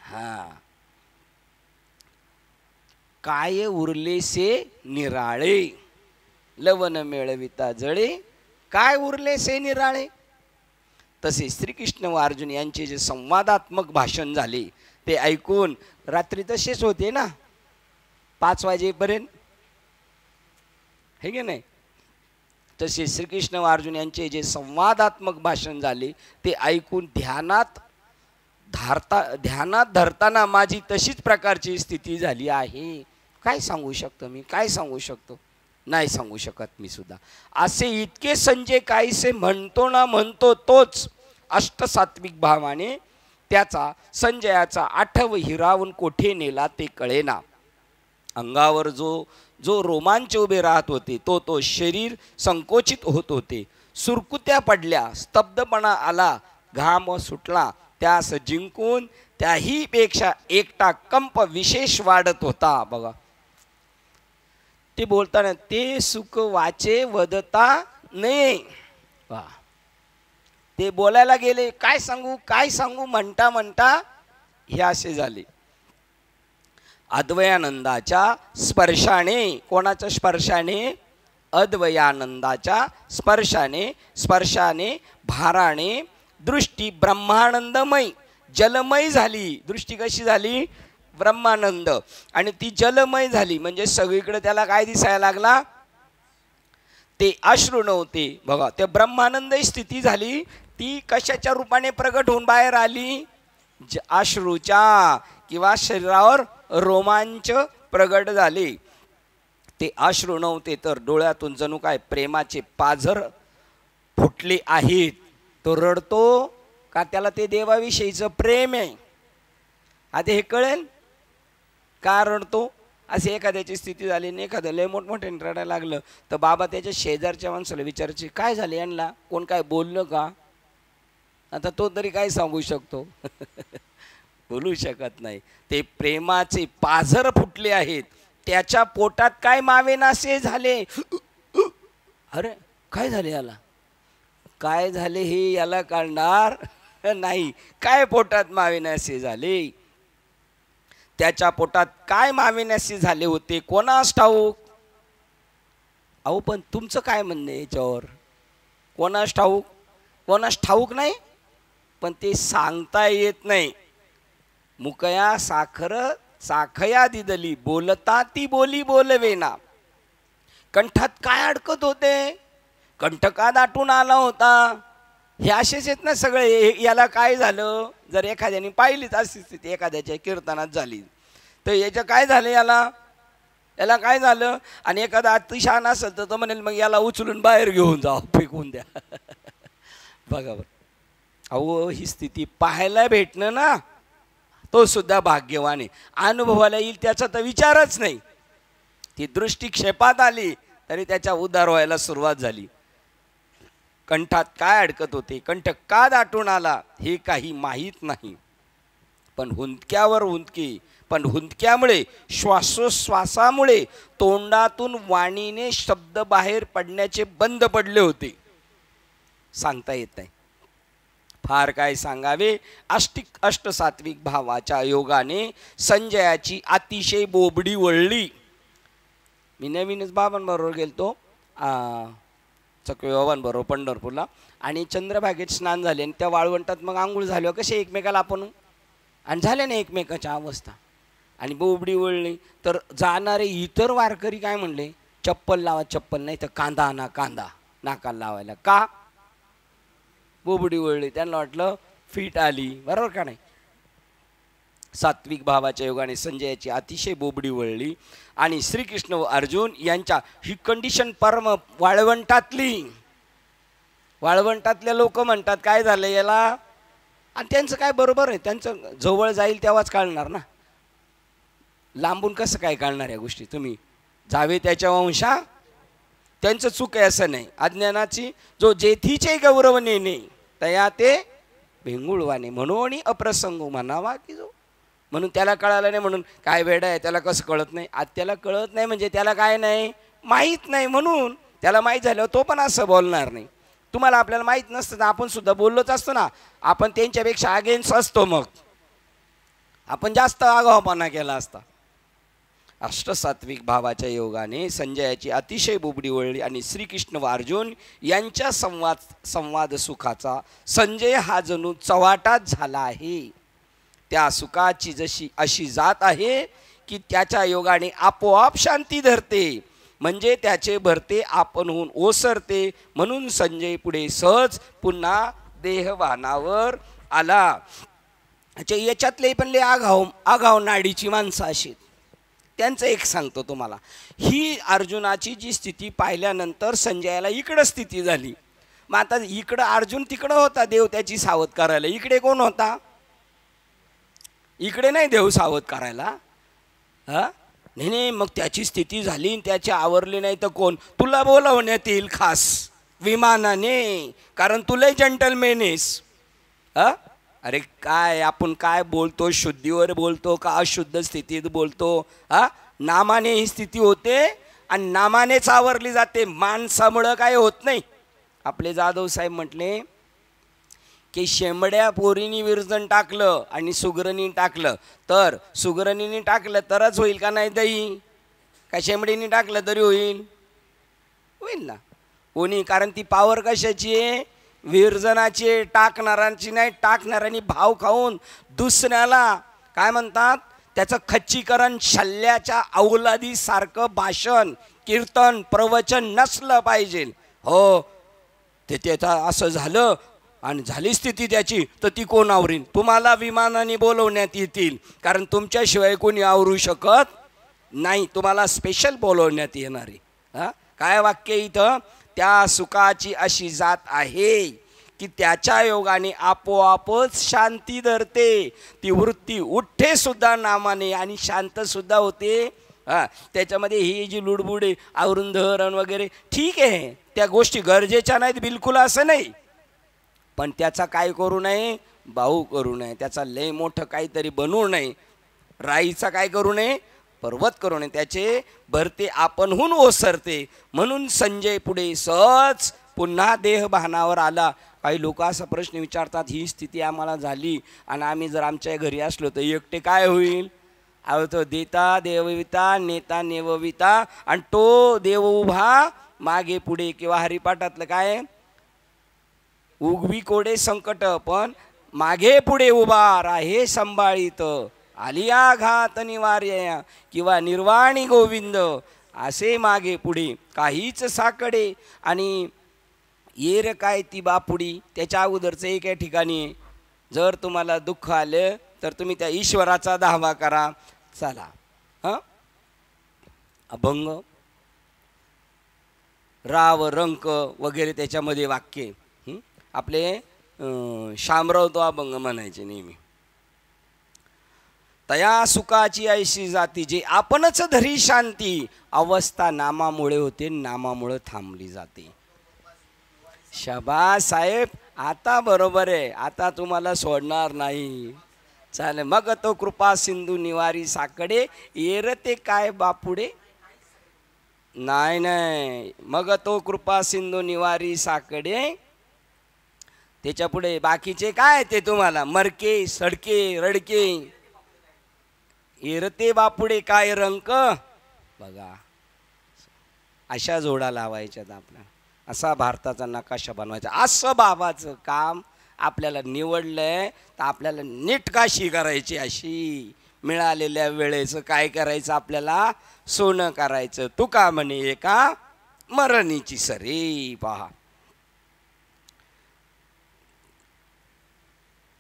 हां. काय उरले से निराळे लवण मिळविता जळे काय उरले से निराळे. तसे श्रीकृष्ण व अर्जुन यांचे जे संवादात्मक भाषण झाले ते ऐकून रात्री तसेच होते ना 5 वाजेपर्यंत, हे की नाही. तसे श्रीकृष्ण व अर्जुन यांचे जे संवादात्मक भाषण झाले ते ऐकून ध्यानात धरताना माझी तशीच प्रकारची स्थिती झाली आहे. काय सांगू शकतो मी, काय सांगू शकतो, नाही सांगू शकत मी सुद्धा. असे इतके संजय काहीसे म्हणतो ना म्हणतो तोच अष्टसात्विक भावाने त्याचा संजयाचा आठव हिरावून कोठे नेला ते कळेना. अंगावर जो रोमांच उभे राहत होते तो शरीर संकोचित होत होते. सुरकुत्या पडल्या, स्तब्धपणा आला, घाम सुटला. त्यास जिंकून त्याही पेक्षा एकटा कंप विशेष वाढत होता. बघा ते बोलताना ते सुख वाचे वदता नाही. ते बोलायला गेले काय सांगू म्हणता हे असे झाले. अद्वयानंदाच्या स्पर्शाने, कोणाच्या स्पर्शाने, अद्वयानंदाच्या स्पर्शाने भाराने दृष्टी ब्रह्मानंदमय जलमय झाली. दृष्टी कशी झाली, ब्रह्मानंद, आणि ती जलमय झाली म्हणजे सगळीकडे त्याला काय दिसायला लागला, ते अश्रू नव्हते. बघा ते ब्रह्मानंद स्थिती झाली. ती कशाच्या रूपाने प्रगट होऊन बाहेर आली, अश्रूच्या किंवा शरीरावर रोमांच प्रगट झाले. ते अश्रू नव्हते तर डोळ्यातून जणू काय प्रेमाचे पाझर फुटले आहेत. तो रडतो का त्याला ते देवाविषयीचं प्रेम आहे. आता हे कळेल का रडतो. असे एखाद्याची स्थिती झाली आणि एखादं लय मोठमोठ्याने रडायला लागलं तर बाबा त्याच्या शेजारच्या माणसाला विचारायचे काय झाले यांना, कोण काय बोललं का. आता तो तरी काय सांगू शकतो बोलू शकत नाही. ते प्रेमाचे पाझर फुटले आहेत. त्याच्या पोटात काय मावेनासे झाले. अरे काय झाले याला, काय झाले हे याला कळणार नाही. काय पोटात मावेनासे झाले, त्याच्या पोटात काय मावेनासे झाले होते कोणास ठाऊक. अहो पण तुमचं काय म्हणणं आहे याच्यावर, कोणास ठाऊक नाही, पण ते सांगता येत नाही. मुकया साखया दिदली बोलता ती बोली बोलवेना. कंठात काय अडकत होते, कंठ का दाटून आला होता. हे असेच आहेत ना सगळे. याला काय झालं, जर एखाद्याने पाहिलीच अशी स्थिती एखाद्याच्या कीर्तनात झाली तर याचं काय झालं, याला काय झालं. आणि एखादा अतिशहाणा असेल तर म्हणेल मग याला उचलून बाहेर घेऊन जा, फेकून द्या बघा बरं. अहो ही स्थिती पाहायला भेटणं ना तो सुद्धा भाग्यवान आहे. अनुभवाला येईल त्याचा तर विचारच नाही. ती दृष्टी क्षेपात आली तरी त्याच्या उद्धार व्हायला सुरुवात झाली. कंठात काय अडकत होते, कंठ का दाटून आला हे काही माहीत नाही. पण हुंदक्यावर हुंदकी, पण हुंदक्यामुळे श्वासोश्वासामुळे तोंडातून वाणीने शब्द बाहेर पडण्याचे बंद पडले होते. सांगता येत नाही. फार काय सांगावे. अष्टसात्विक भावाच्या योगाने संजयाची अतिशय बोबडी वळली. मी नवीनच बाबांबरोबर गेलतो चकवे बाबांबरोबर पंढरपूरला, आणि चंद्रभागेत स्नान झाले आणि त्या वाळवंटात मग आंघोळ झाल्यावर कसे एकमेकाला आपण आणि झाल्या ना एकमेकाच्या अवस्था, आणि बोबडी वळली. तर जाणारे इतर वारकरी काय म्हणले, चप्पल लावा, चप्पल नाही तर कांदा आणा, कांदा नाकाला लावायला. का बोबडी वळली, त्यांना वाटलं फिट आली. बरोबर का नाही. सात्विक भावाच्या योगाने संजयाची अतिशय बोबडी वळली आणि श्रीकृष्ण व अर्जुन यांच्या ही कंडिशन परम वाळवंटातल्या लोक म्हणतात काय झालं याला, आणि त्यांचं काय बरोबर आहे. त्यांचं जवळ जाईल तेव्हाच कळणार ना, लांबून कसं काय कळणार या गोष्टी. तुम्ही जावे त्याच्या वंशा, त्यांचं चूक आहे असं नाही. अज्ञानाची जो जेथीचे गौरव नेणे तया ते भेंगुळवाने म्हणून अप्रसंग म्हणावा की जो. म्हणून त्याला कळालं नाही म्हणून काय वेडा आहे त्याला कसं कळत नाही. आज त्याला कळत नाही म्हणजे त्याला काय नाही माहीत नाही, म्हणून त्याला माहीत झालं तो पण असं बोलणार नाही. तुम्हाला आपल्याला माहीत नसतं तर आपण सुद्धा बोललोच असतो ना. आपण त्यांच्यापेक्षा अगेन्स्ट असतो, मग आपण जास्त आगाऊपणा केला असता. अष्टसात्विक भावाच्या योगाने संजयाची अतिशय बुबडी वळली आणि श्रीकृष्ण व अर्जुन यांच्या संवाद सुखाचा संजय हा जणू चव्हाटाच झाला आहे. त्या सुखाची जशी अशी जात आहे की त्याच्या योगाने आपोआप शांती धरते, म्हणजे त्याचे भरते आपणहून ओसरते. म्हणून संजय पुढे सहज पुन्हा देहभानावर आला. याच्यातले पण लय आघाव नाडीची माणसं अशी. त्यांचं एक सांगतो तुम्हाला. ही अर्जुनाची जी स्थिती पाहिल्यानंतर संजयाला इकडं स्थिती झाली. मग आता इकडं अर्जुन तिकडं होता देव त्याची सावध करायला, इकडे कोण होता? इकडे नाही देव सावध करायला. हा नाही, मग त्याची स्थिती झाली, त्याची आवरली नाही तर कोण? तुला बोलावण्यात येईल खास विमानाने, कारण तुला जंटलमॅन आहेस. अरे काय आपण काय बोलतो, शुद्धीवर बोलतो का अशुद्ध स्थितीत बोलतो? नामाने ही स्थिती होते आणि नामानेच आवरली जाते, माणसामुळं काय होत नाही. आपले जाधव साहेब म्हटले की शेंबड्या पोरीनी विरजण टाकलं आणि सुगरणीने टाकलं तर सुगरणीने टाकलं तरच होईल का नाही दही? का शेंबडीने टाकलं तरी होईल? होईल ना कोणी, कारण ती पावर कशाची आहे? विरजनाची. टाकणारांची नाही. टाकणाऱ्यांनी भाव खाऊन दुसऱ्याला काय म्हणतात त्याचं खच्चीकरण, शल्ल्याच्या अवलादीसारखं भाषण कीर्तन प्रवचन नसलं पाहिजे. हो ते असं झालं आणि झाली स्थिती त्याची, तर ती कोण आवरीन? तुम्हाला विमानाने बोलवण्यात येतील, कारण तुमच्याशिवाय कोणी आवरू शकत नाही. तुम्हाला स्पेशल बोलवण्यात येणार आहे. काय वाक्य इथं? त्या सुखाची अशी जात आहे की त्याच्या योगाने आपोआपच शांती धरते. ती वृत्ती उठते सुद्धा नामाने आणि शांत सुद्धा होते. त्याच्यामध्ये ही जी लुडबुड आहे आवरून धरण वगैरे ठीक आहे, त्या गोष्टी गरजेच्या नाहीत बिलकुल असं नाही, पण त्याचा काय करू नये? भाऊ करू नये. त्याचा लय मोठं काहीतरी बनवू नये. राईचा काय करू नये? पर्वत करू नये. त्याचे भरते आपणहून ओसरते. म्हणून संजय पुढे सहज पुन्हा देहभानावर आला. काही लोक असा प्रश्न विचारतात, ही स्थिती आम्हाला झाली आणि आम्ही जर आमच्या घरी असलो तर एकटे काय होईल? अहो तो देता देवविता नेता नेवविता, आणि तो देव उभा मागे पुढे. किंवा हरिपाठातलं काय, उगवी कोडे संकट पण मागे पुढे उभा राहे संभाळीत, आलिया घात निवार्य किंवा निर्वाणी गोविंद, असे मागे पुढे काहीच साकडे. आणि येर काय ती बापुडी, त्याच्या अगोदरचं एका ठिकाणी जर तुम्हाला दुःख आलं तर तुम्ही त्या ईश्वराचा धावा करा. चला अभंग राव रंक वगैरे त्याच्यामध्ये वाक्य आपले शामराव तो अभंग म्हणायचे नेहमी. तया सुखाची ऐशी जाती जे आपणच धरी शांती, अवस्था नामामुळे होते नामामुळे थांबली जाते. शाबास साहेब, आता बरोबर आहे, आता तुम्हाला सोडणार नाही. चालेल. मग तो कृपा सिंधू निवारी साकडे, येरते काय बापुडे? नाही, मग तो कृपा सिंधू निवारी साकडे. त्याच्या पुढे बाकीचे काय ते तुम्हाला मरके सडके रडके, येरते बापुडे काय रंक. बघा अशा जोडा लावायच्यात आपल्याला. असा भारताचा नकाशा बनवायचा. असं बाबाचं काम आपल्याला निवडलंय, तर आपल्याला नीट काशी करायची. अशी मिळालेल्या वेळेचं काय करायचं? आपल्याला सोनं करायचं. तुका म्हणे एका मरणीची सरी. पहा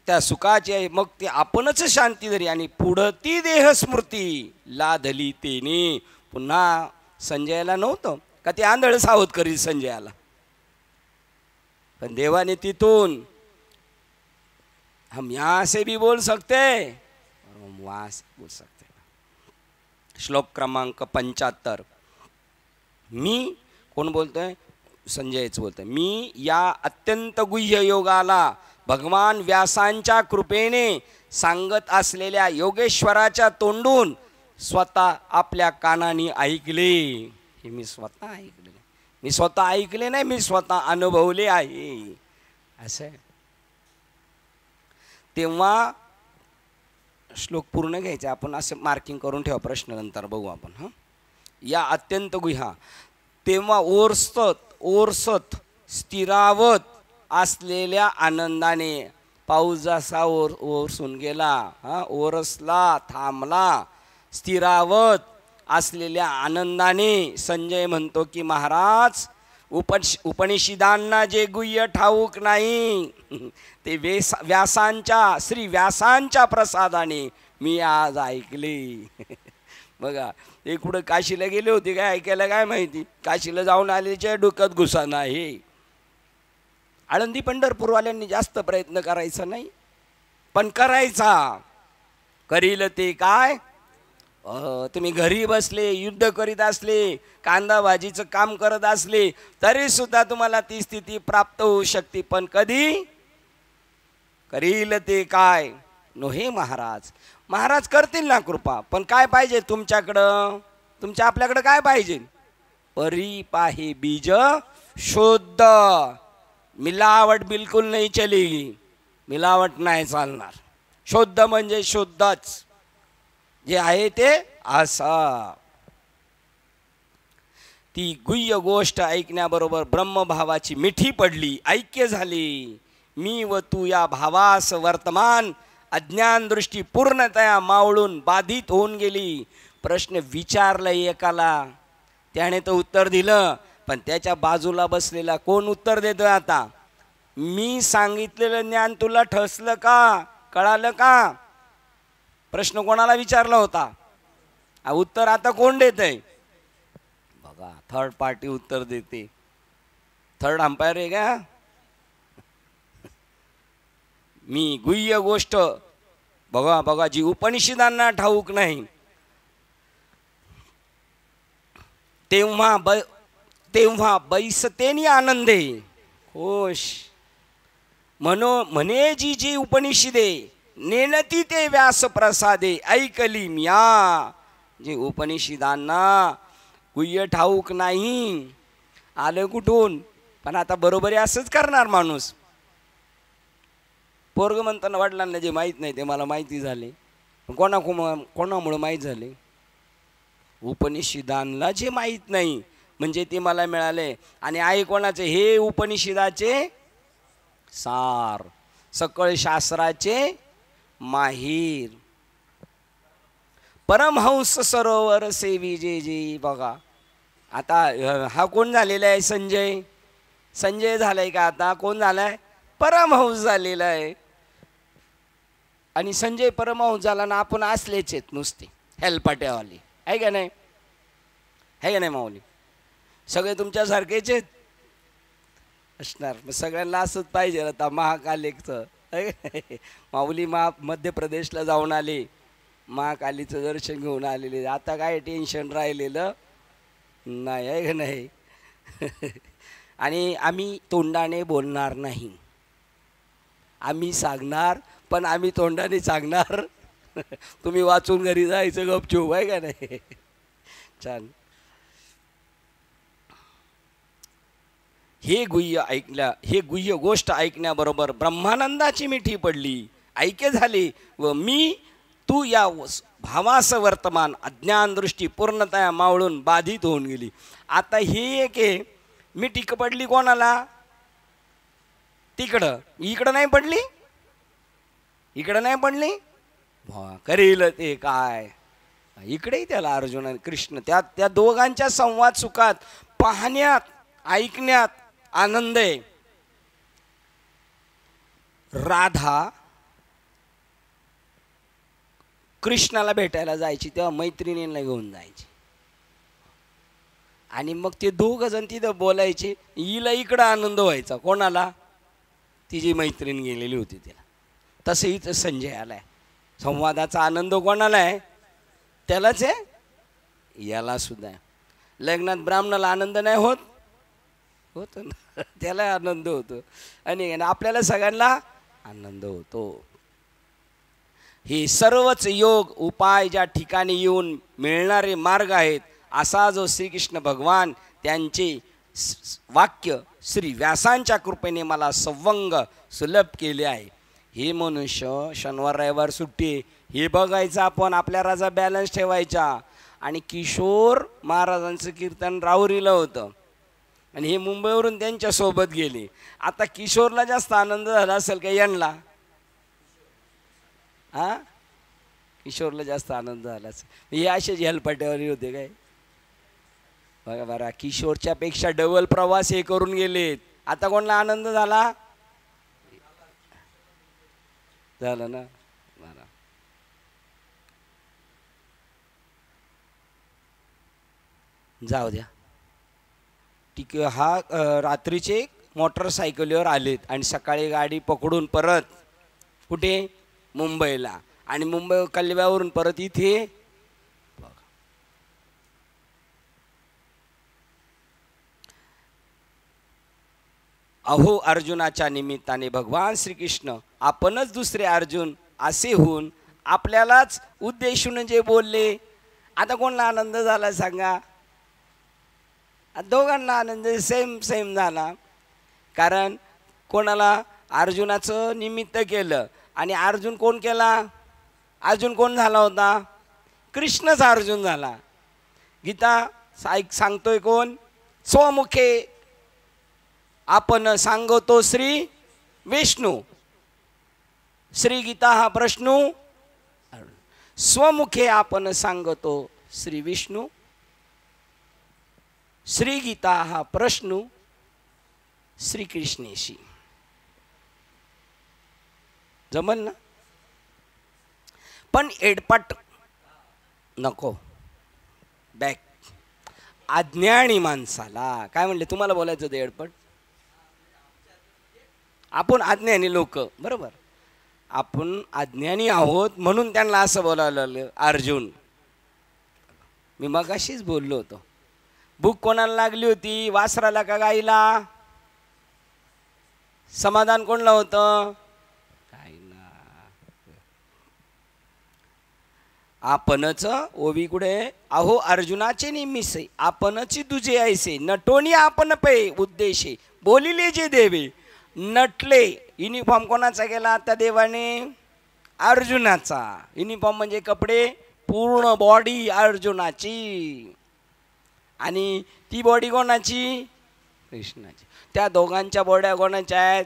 त्या सुखाची आहे, मग ते आपणच शांती धरी आणि पुढं ती देहस्मृती लाधली तेने. पुन्हा संजयाला नव्हतं का ते आंधळ सावध करील संजयाला, पण देवाने तिथून हम यहाँ से भी बोल सकते हम वहाँ से बोल सकते. श्लोक क्रमांक 75. मी कोण बोलतोय? संजयच बोलतोय. मी या अत्यंत गुह्य योगाला भगवान व्यासांच्या कृपेने सांगत असलेल्या योगेश्वराच्या तोंडून स्वतः आपल्या कानाने ऐकले. हे मी स्वतः ऐकले, मी स्वतः ऐकले नाही, मी स्वतः अनुभवले आहे. असं तेव्हा श्लोक पूर्ण घ्यायचा, आपण असं मार्किंग करून ठेवा, प्रश्न नंतर बघू आपण. हां, या अत्यंत गुह्या तेव्हा ओरसत स्थिरावत असलेल्या आनंदाने, पाऊस जसा ओरसून गेला, ओरसला, थांबला, स्थिरावत असलेल्या आनंदाने संजय म्हणतो की महाराज, उपनिषदांना जे गुह्य ठाऊक नाही ते श्री व्यासांच्या प्रसादाने मी आज ऐकले. बघा, ते कुठं काशीला गेले होते काय ऐकायला काय माहिती, काशीला जाऊन आलेच्या डोक्यात घुसा नाही. आळंदी पंढरपूरवाल्यांनी जास्त प्रयत्न करायचा नाही, पण करायचा. करील ते काय, तुम्ही घरी बसले, युद्ध करीत असले, कांदा भाजीचं काम करत असले, तरी सुद्धा तुम्हाला ती स्थिती प्राप्त होऊ शकते. पण कधी करील ते काय, नो हे महाराज. महाराज करतील ना कृपा, पण काय पाहिजे तुमच्याकडं, आपल्याकडं काय पाहिजे? परी पाहे बीज शुद्ध, मिलावट बिलकुल नाही चलेगी, मिलावट नाही चालणार. शुद्ध म्हणजे शुद्धच, जे आहे ते असं. ती गुह्य गोष्ट ऐकण्याबरोबर ब्रह्मभावाची मिठी पडली, ऐक्य झाली. मी व तू या भावास वर्तमान अज्ञान दृष्टी पूर्णतया मावळून बाधित होऊन गेली. प्रश्न विचारला एकाला, त्याने तर उत्तर दिलं, पण त्याच्या बाजूला बसलेला कोण उत्तर देतोय आता? मी सांगितलेलं ज्ञान तुला ठसलं का, कळालं का? प्रश्न कोणाला विचारला होता, उत्तर आता कोण देतंय? बघा, थर्ड पार्टी उत्तर देते. थर्ड अंपायर आहे का? मी गुह्य गोष्ट बघा जी उपनिषदांना ठाऊक नाही, तेव्हा बैसतेनी आनंदे खुश. म्हणे जी उपनिषदे नेनती ते व्यास प्रसादे ऐकली म्या. जे उपनिषदांना गुह्य ठाऊक नाही, आलं कुठून? पण आता बरोबरी असंच करणार माणूस. पोरग म्हणताना वडिलांना जे माहीत नाही ते मला माहिती झाले. कोणामुळे माहीत झाले? उपनिषदांना जे माहीत नाही म्हणजे ते मला मिळाले. आणि आहे कोणाचे? हे उपनिषदाचे सार, सकळ शास्त्राचे माहीर. परमहंस सरोवर सेवी जे जे. बघा, आता हा कोण झालेला आहे? संजय झालाय का? आता कोण झालाय? परमहंस झालेला आहे. आणि संजय परमहंस झाला ना, आपण असलेच आहेत नुसते हेलपाट्यावाली, आहे का नाही? आहे का नाही माऊली? सगळे तुमच्यासारखेच आहेत असणार. मग सगळ्यांना असंच पाहिजे आता महाकालीचं. माऊली मध्य प्रदेशला जाऊन आले, महाकालीचं दर्शन घेऊन आलेले. आता काय टेन्शन राहिलेलं नाही, आहे का नाही? आणि आम्ही तोंडाने बोलणार नाही, आम्ही सांगणार, पण आम्ही तोंडाने सांगणार. तुम्ही वाचून घरी जायचं गपचूप, आहे का नाही? छान. हे गुह्य गोष्ट ऐकण्याबरोबर ब्रह्मानंदाची मिठी पडली, ऐक्य झाली. व मी तू या भावास वर्तमान अज्ञान दृष्टी पूर्णतया मावळून बाधित होऊन गेली. आता ही एक मिठी पडली कोणाला? तिकडं. इकडं नाही पडली, इकडं नाही पडली. करील ते काय, इकडेही त्याला अर्जुन आणि कृष्ण, त्या दोघांच्या संवाद सुखात पाहण्यात ऐकण्यात आनंद आहे. राधा कृष्णाला भेटायला जायची तेव्हा मैत्रिणींना घेऊन जायची, आणि मग ते दोघ जण तिथं बोलायचे. हिला इकडं आनंद व्हायचा. कोणाला? तिची मैत्रीण गेलेली होती तिला. तसं इथं संजय आलाय. संवादाचा आनंद कोणाला आहे? त्यालाच आहे, याला सुद्धा आहे. लग्नात ब्राह्मणाला आनंद नाही होत ना, त्याला आनंद होतो आणि आपल्याला सगळ्यांना आनंद होतो. हे सर्वच योग उपाय ज्या ठिकाणी येऊन मिळणारे मार्ग आहेत, असा जो श्रीकृष्ण भगवान त्यांचे वाक्य श्री व्यासांच्या कृपेने मला सवंग सुलभ केले आहे. हे मनुष्य शनिवार रविवार सुट्टी हे बघायचं, आपण आपल्या राजा बॅलन्स ठेवायचा. आणि किशोर महाराजांचं कीर्तन राहुरीला होतं आणि हे मुंबईवरून त्यांच्यासोबत गेले. आता किशोरला जास्त आनंद झाला असेल का यांना? हा, किशोरला जास्त आनंद झाला असेल. हे असेच हेलपाट्यावर होते काय बघा बरं. किशोरच्या पेक्षा डबल प्रवास हे करून गेलेत. आता कोणाला आनंद झाला? झालं ना बरं. जाऊ द्या ठीक आहे. हा रात्रीचे मोटरसायकलीवर आलेत आणि सकाळी गाडी पकडून परत कुठे? मुंबईला. आणि मुंबई कल्यावरून परत इथे. अहो अर्जुनाच्या निमित्ताने भगवान श्रीकृष्ण आपणच दुसरे अर्जुन असे होऊन आपल्यालाच उद्देशून जे बोलले. आता कोणाला आनंद झाला सांगा? दोघांना आनंद सेम सेम झाला. कारण कोणाला अर्जुनाचं निमित्त केलं. आणि अर्जुन कोण केला? अर्जुन कोण झाला होता? कृष्णच अर्जुन झाला. गीता सांगतोय कोण? स्वमुखे आपण सांगतो श्री विष्णू. श्री गीता हा प्रश्न स्वमुखे आपण सांगतो श्री विष्णू. श्री गीता हा प्रश्न श्रीकृष्णेशी. जमल ना? पण एडपट नको. बॅक. अज्ञानी माणसाला काय म्हणले? तुम्हाला बोलायचं ते एडपट. आपण अज्ञानी लोक, बरोबर. आपण अज्ञानी आहोत म्हणून त्यांना असं बोलायला लागलं अर्जुन. मी मगाशीच बोललो होतो. भूक कोणाला लागली होती? वासराला का गाईला? समाधान कोणला होतं? गाईला. आपणच ओवी कुठे? अहो अर्जुनाचे निमित्त आपणच तुझे ऐसे नटोनी आपण पे उद्देशे बोलिले जे देवे. नटले. युनिफॉर्म कोणाचा केला? त्या देवाने अर्जुनाचा. युनिफॉर्म म्हणजे कपडे, पूर्ण बॉडी अर्जुनाची. आणि ती बॉडी कोणाची? कृष्णाची. त्या दोघांच्या बॉड्या कोणाच्या आहेत?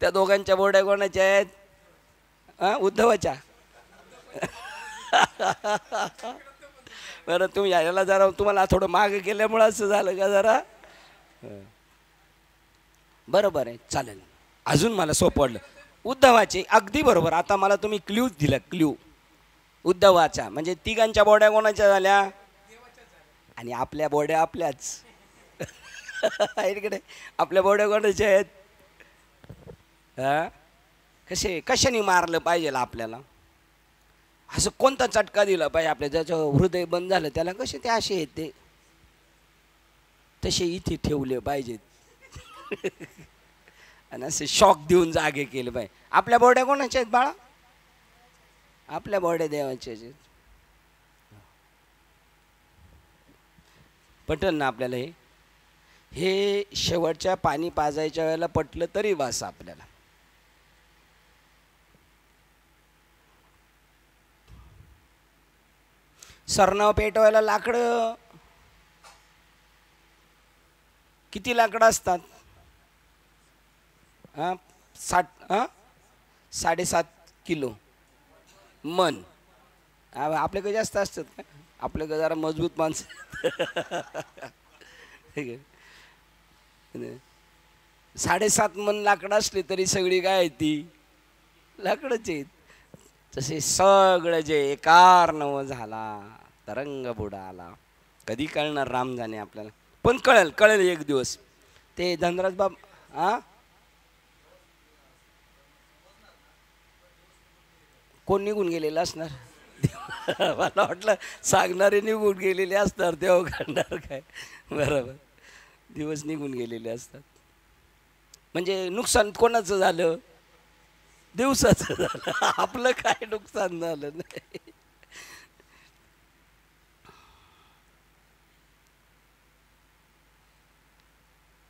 त्या दोघांच्या बॉड्या कोणाच्या आहेत? उद्धवाच्या. बरं तुम्ही यायला जरा तुम्हाला थोडं मागे केल्यामुळं असं झालं का जरा? बरोबर आहे, चालेल. अजून मला सोपं वाटलं. उद्धवाचे अगदी बरोबर. आता मला तुम्ही क्ल्यू दिला. क्ल्यू उद्धवाचा म्हणजे तिघांच्या बॉड्या कोणाच्या झाल्या? आणि आपल्या बॉड्या आपल्याच. इकडे आपल्या बॉड्या कोणाच्या आहेत? कशाने मारलं पाहिजे आपल्याला? असं कोणता चटका दिला पाहिजे आपल्या ज्याचं हृदय बंद झालं त्याला? कसे ते असे येते तसे इथे ठेवले पाहिजेत. आणि असे शॉक देऊन जागे केले पाहिजे. आपल्या बॉड्या कोणाच्या आहेत बाळा? आपल्या बॉड्या देवाच्या आहेत. पटल ना आपल्याला? हे शेवटच्या पाणी पाजायच्या वेळेला पटलं तरी वास आपल्याला. सरनाव पेटवायला लाकडं किती लाकडं असतात? 7.5 किलो मन. आपल्याकडे जास्त असतात का? आपल्याकडे जरा मजबूत माणसं. 7.5 मन लाकडं असले तरी सगळी काय ती लाकडंच आहेत. तसे सगळं जे एकारनव झाला तरंग बुडाला. कधी कळणार राम जाणे आपल्याला, पण कळेल एक दिवस. ते धनराज बाब कोण निघून गेलेलं असणार? मला वाटलं सांगणारे निघून गेलेले असणार, तेव्हा कळणार काय? बरोबर, दिवस निघून गेलेले असतात. म्हणजे नुकसान कोणाचं झालं? दिवसाचं झालं. आपलं काय नुकसान झालं नाही.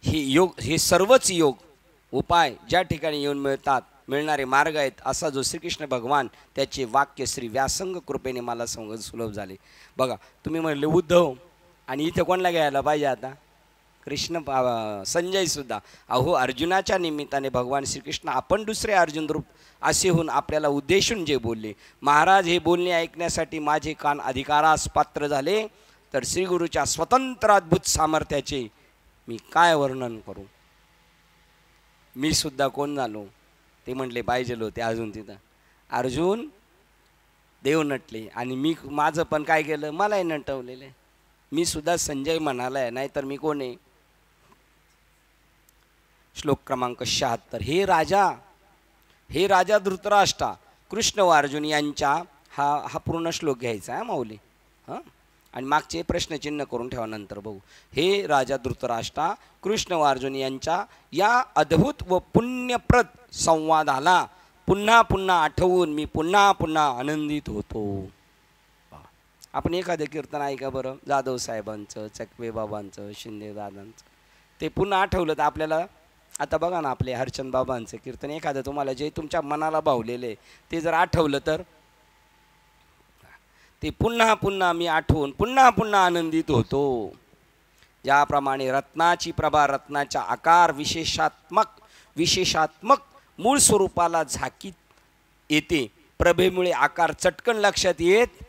हे योग, हे सर्वच योग उपाय ज्या ठिकाणी येऊन मिळणारे मार्ग आहेत असा जो श्रीकृष्ण भगवान त्याचे वाक्य श्री व्यासंग कृपेने मला सुलभ झाले. बघा तुम्ही म्हणले उद्धव आणि इथं कोणाला घ्यायला पाहिजे आता संजय सुद्धा. अहो अर्जुनाच्या निमित्ताने भगवान श्रीकृष्ण आपण दुसरे अर्जुन रूप असे होऊन आपल्याला उद्देशून जे बोलले. महाराज हे बोलणे ऐकण्यासाठी माझे कान अधिकारास पात्र झाले तर श्रीगुरूच्या स्वतंत्र अद्भुत सामर्थ्याचे मी काय वर्णन करू. मी सुद्धा कोण झालो ते म्हटले पाहिजेल होते अजून तिथं. अर्जुन देव नटले आणि मी माझं पण काय केलं मलाही नटवलेलं आहे. मी सुद्धा संजय म्हणाला आहे नाही तर मी कोण आहे. श्लोक क्रमांक 76. हे राजा धृतराष्ट्रा कृष्ण व अर्जुन यांच्या हा पूर्ण श्लोक घ्यायचा आहे माऊली. हां आणि मागचे प्रश्नचिन्ह करून ठेवा नंतर बघू. हे राजा धृतराष्ट्रा कृष्ण व अर्जुन यांच्या या अद्भुत व पुण्यप्रद संवादाला पुन्हा पुन्हा आठवून मी पुन्हा पुन्हा आनंदित होतो. आपण एखादं कीर्तन ऐका बरं जाधव साहेबांचं चकवे बाबांचं शिंदे दादांचं ते पुन्हा आठवलं तर आपल्याला. आता बघा ना आपले हरचंद बाबांचं कीर्तन एखादं तुम्हाला जे तुमच्या मनाला भावलेले ते जर आठवलं तर ते पुन्हा पुन्हा मी आठवून पुन्हा पुन्हा आनंदित होतो. ज्याप्रमाणे रत्नाची प्रभा रत्नाच्या आकार विशेषात्मक मूळ स्वरूपाला झाकीत येते प्रभेमुळे आकार चटकन लक्षात येत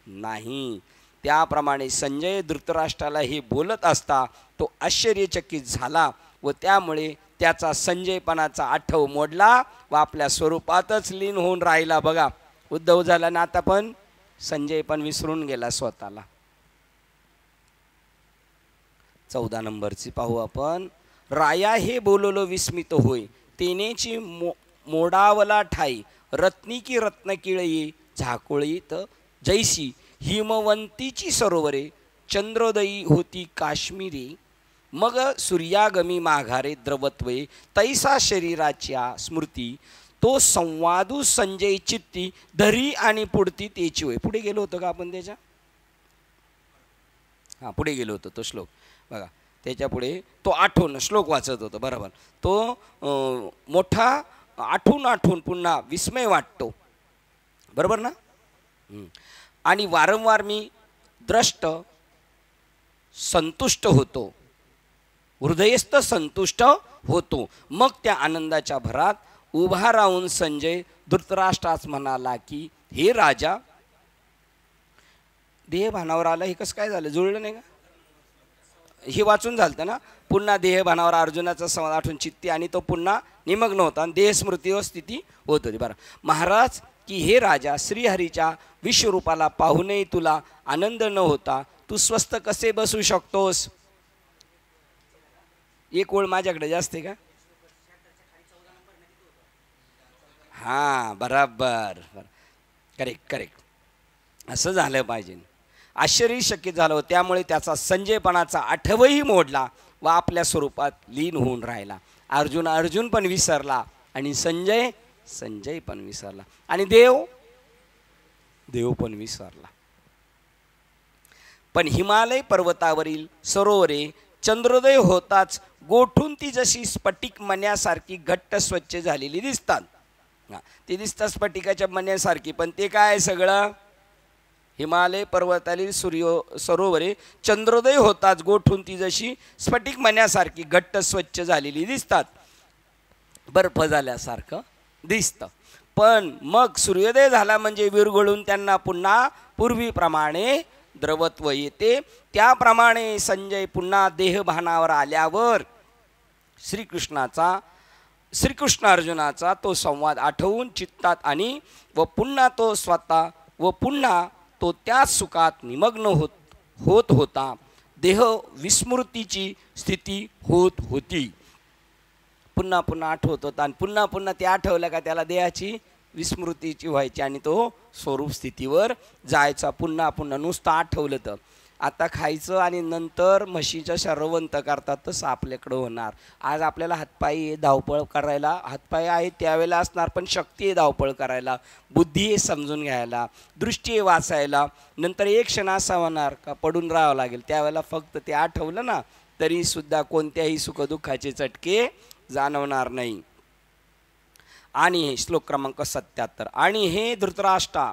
नाही त्याप्रमाणे संजय धृतराष्ट्राला हे बोलत असता तो आश्चर्यचकित झाला व त्यामुळे त्याचा संजयपणाचा आठव मोडला व आपल्या स्वरूपातच लीन होऊन राहिला. बघा उद्धव झाला ना आता पण संजय पण विसरून गेला स्वतःला. 14 नंबरची पाहू आपण. राया हे बोललो विस्मित होय तेनेची मोडावला ठाई रत्नी की रत्नकिळई झाकोळीत जैसी हिमवंतीची सरोवरे चंद्रोदयी होती काश्मीरी मग सूर्यागमी माघारे द्रवत्वे तैसा शरीराच्या स्मृती तो संवादू संजय चित्ती धरी आणि पुढती तेची होय. पुढे गेलो होतो का आपण त्याच्या हां पुढे गेलो होतो तो श्लोक बघा. त्याच्या पुढे तो आठवून श्लोक वाचत होतो बरोबर. तो मोठा आठवून पुन्हा विस्मय वाटतो बरोबर ना. आणि वारंवार मी द्रष्ट संतुष्ट होतो हृदयस्थ संतुष्ट होतो. मग त्या आनंदाच्या भरात उभा राहून संजय धृतराष्ट्रास म्हणाला की हे राजा देहभानावर आला. हे कसं काय झालं जुळलं नाही का. हे वाचून झालं ना. पुन्हा देहभानावर अर्जुनाचा संवाद आठवून चित्ती आणि तो पुन्हा निमग्न होता आणि देहस्मृतीवर स्थिती होत होती. बरं महाराज की हे राजा श्रीहरीच्या विश्वरूपाला पाहूनही तुला आनंद न होता तू स्वस्थ कसे बसू शकतोस. एक ओळ माझ्याकडे जास्त आहे का. हां बराबर करेक्ट असं झालं पाहिजे. आश्चर्यचकित झालं त्यामुळे त्याचा संजयपणाचा आठवही मोडला व आपल्या स्वरूपात लीन होऊन राहिला. अर्जुन पण विसरला आणि संजय पण विसरला आणि देव पण विसरला. पण हिमालय पर्वतावरील सरोवरे चंद्रोदय होताच गोठून ती जशी स्फटिक मण्यासारखी घट्ट स्वच्छ झालेली दिसतात. ते दिसतात स्फटिकाच्या मण्यासारखी पण ते काय सगळं हिमालय पर्वतातील सरोवरे चंद्रोदय होताच गोठून ती जशी स्फटिक मण्यासारखी घट्ट स्वच्छ झालेली दिसतात बर्फ झाल्यासारखं दिसतं. पण मग सूर्योदय झाला म्हणजे विरघळून त्यांना पुन्हा पूर्वीप्रमाणे द्रवत्व येते. त्याप्रमाणे संजय पुन्हा देहभानावर आल्यावर श्रीकृष्ण अर्जुनाचा तो संवाद आठवून चित्तात आणि व पुन्हा तो स्वतः व पुन्हा तो त्याच सुखात निमग्न होत होता. देह विस्मृतीची स्थिती होत होती. पुन्हा पुन्हा आठवत होता आणि पुन्हा पुन्हा ते आठवलं का त्याला देहाची विस्मृतीची व्हायची आणि तो स्वरूप स्थितीवर जायचा. पुन्हा पुन्हा नुसतं आठवलं तर आता खायचं आणि नंतर म्हशीचं शरवंत करतात तसं आपल्याकडं होणार. आज आपल्याला हातपायी धावपळ करायला हातपाय आहे त्यावेळेला असणार पण शक्ती आहे धावपळ करायला बुद्धी आहे समजून घ्यायला दृष्टी आहे वाचायला. नंतर एक क्षण असा होणार का पडून राहावं लागेल त्यावेळेला फक्त ते आठवलं ना तरीसुद्धा कोणत्याही सुखदुःखाचे चटके जाणवणार नाही. आणि श्लोक क्रमांक 77, आणि हे धृतराष्ट्रा,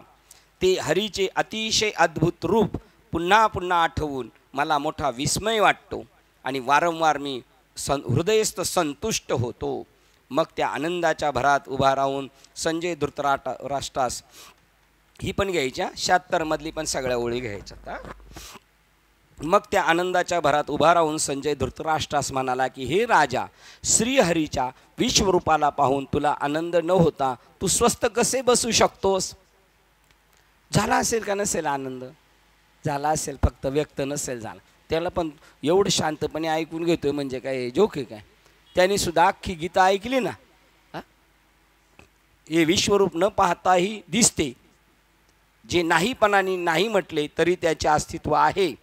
ते हरीचे अतिशय अद्भुत रूप पुन्हा पुन्हा आठवून मला मोठा विस्मय वाटतो आणि वारंवार मी हृदयस्थ संतुष्ट होतो. मग त्या आनंदाच्या भरात उभा राहून संजय धृतराष्ट्रास, ही पण घ्यायच्या 76 मधली पण सगळ्या ओळी घ्यायच्या. मग त्या आनंदाच्या भरात उभा राहून संजय धृतराष्ट्रास म्हणाला की हे राजा, श्रीहरीच्या विश्वरूपाला पाहून तुला आनंद न होता तू स्वस्थ कसे बसू शकतोस? झाला असेल का नसेल आनंद? झाला असेल, फक्त व्यक्त नसेल झाला. त्याला पण एवढं शांतपणे ऐकून घेतोय म्हणजे काय जोक आहे काय? त्यांनी सुद्धा अख्खी गीता ऐकली ना. हे विश्वरूप न पाहताही दिसते, जे नाहीपणाने नाही म्हटले तरी त्याचे अस्तित्व आहे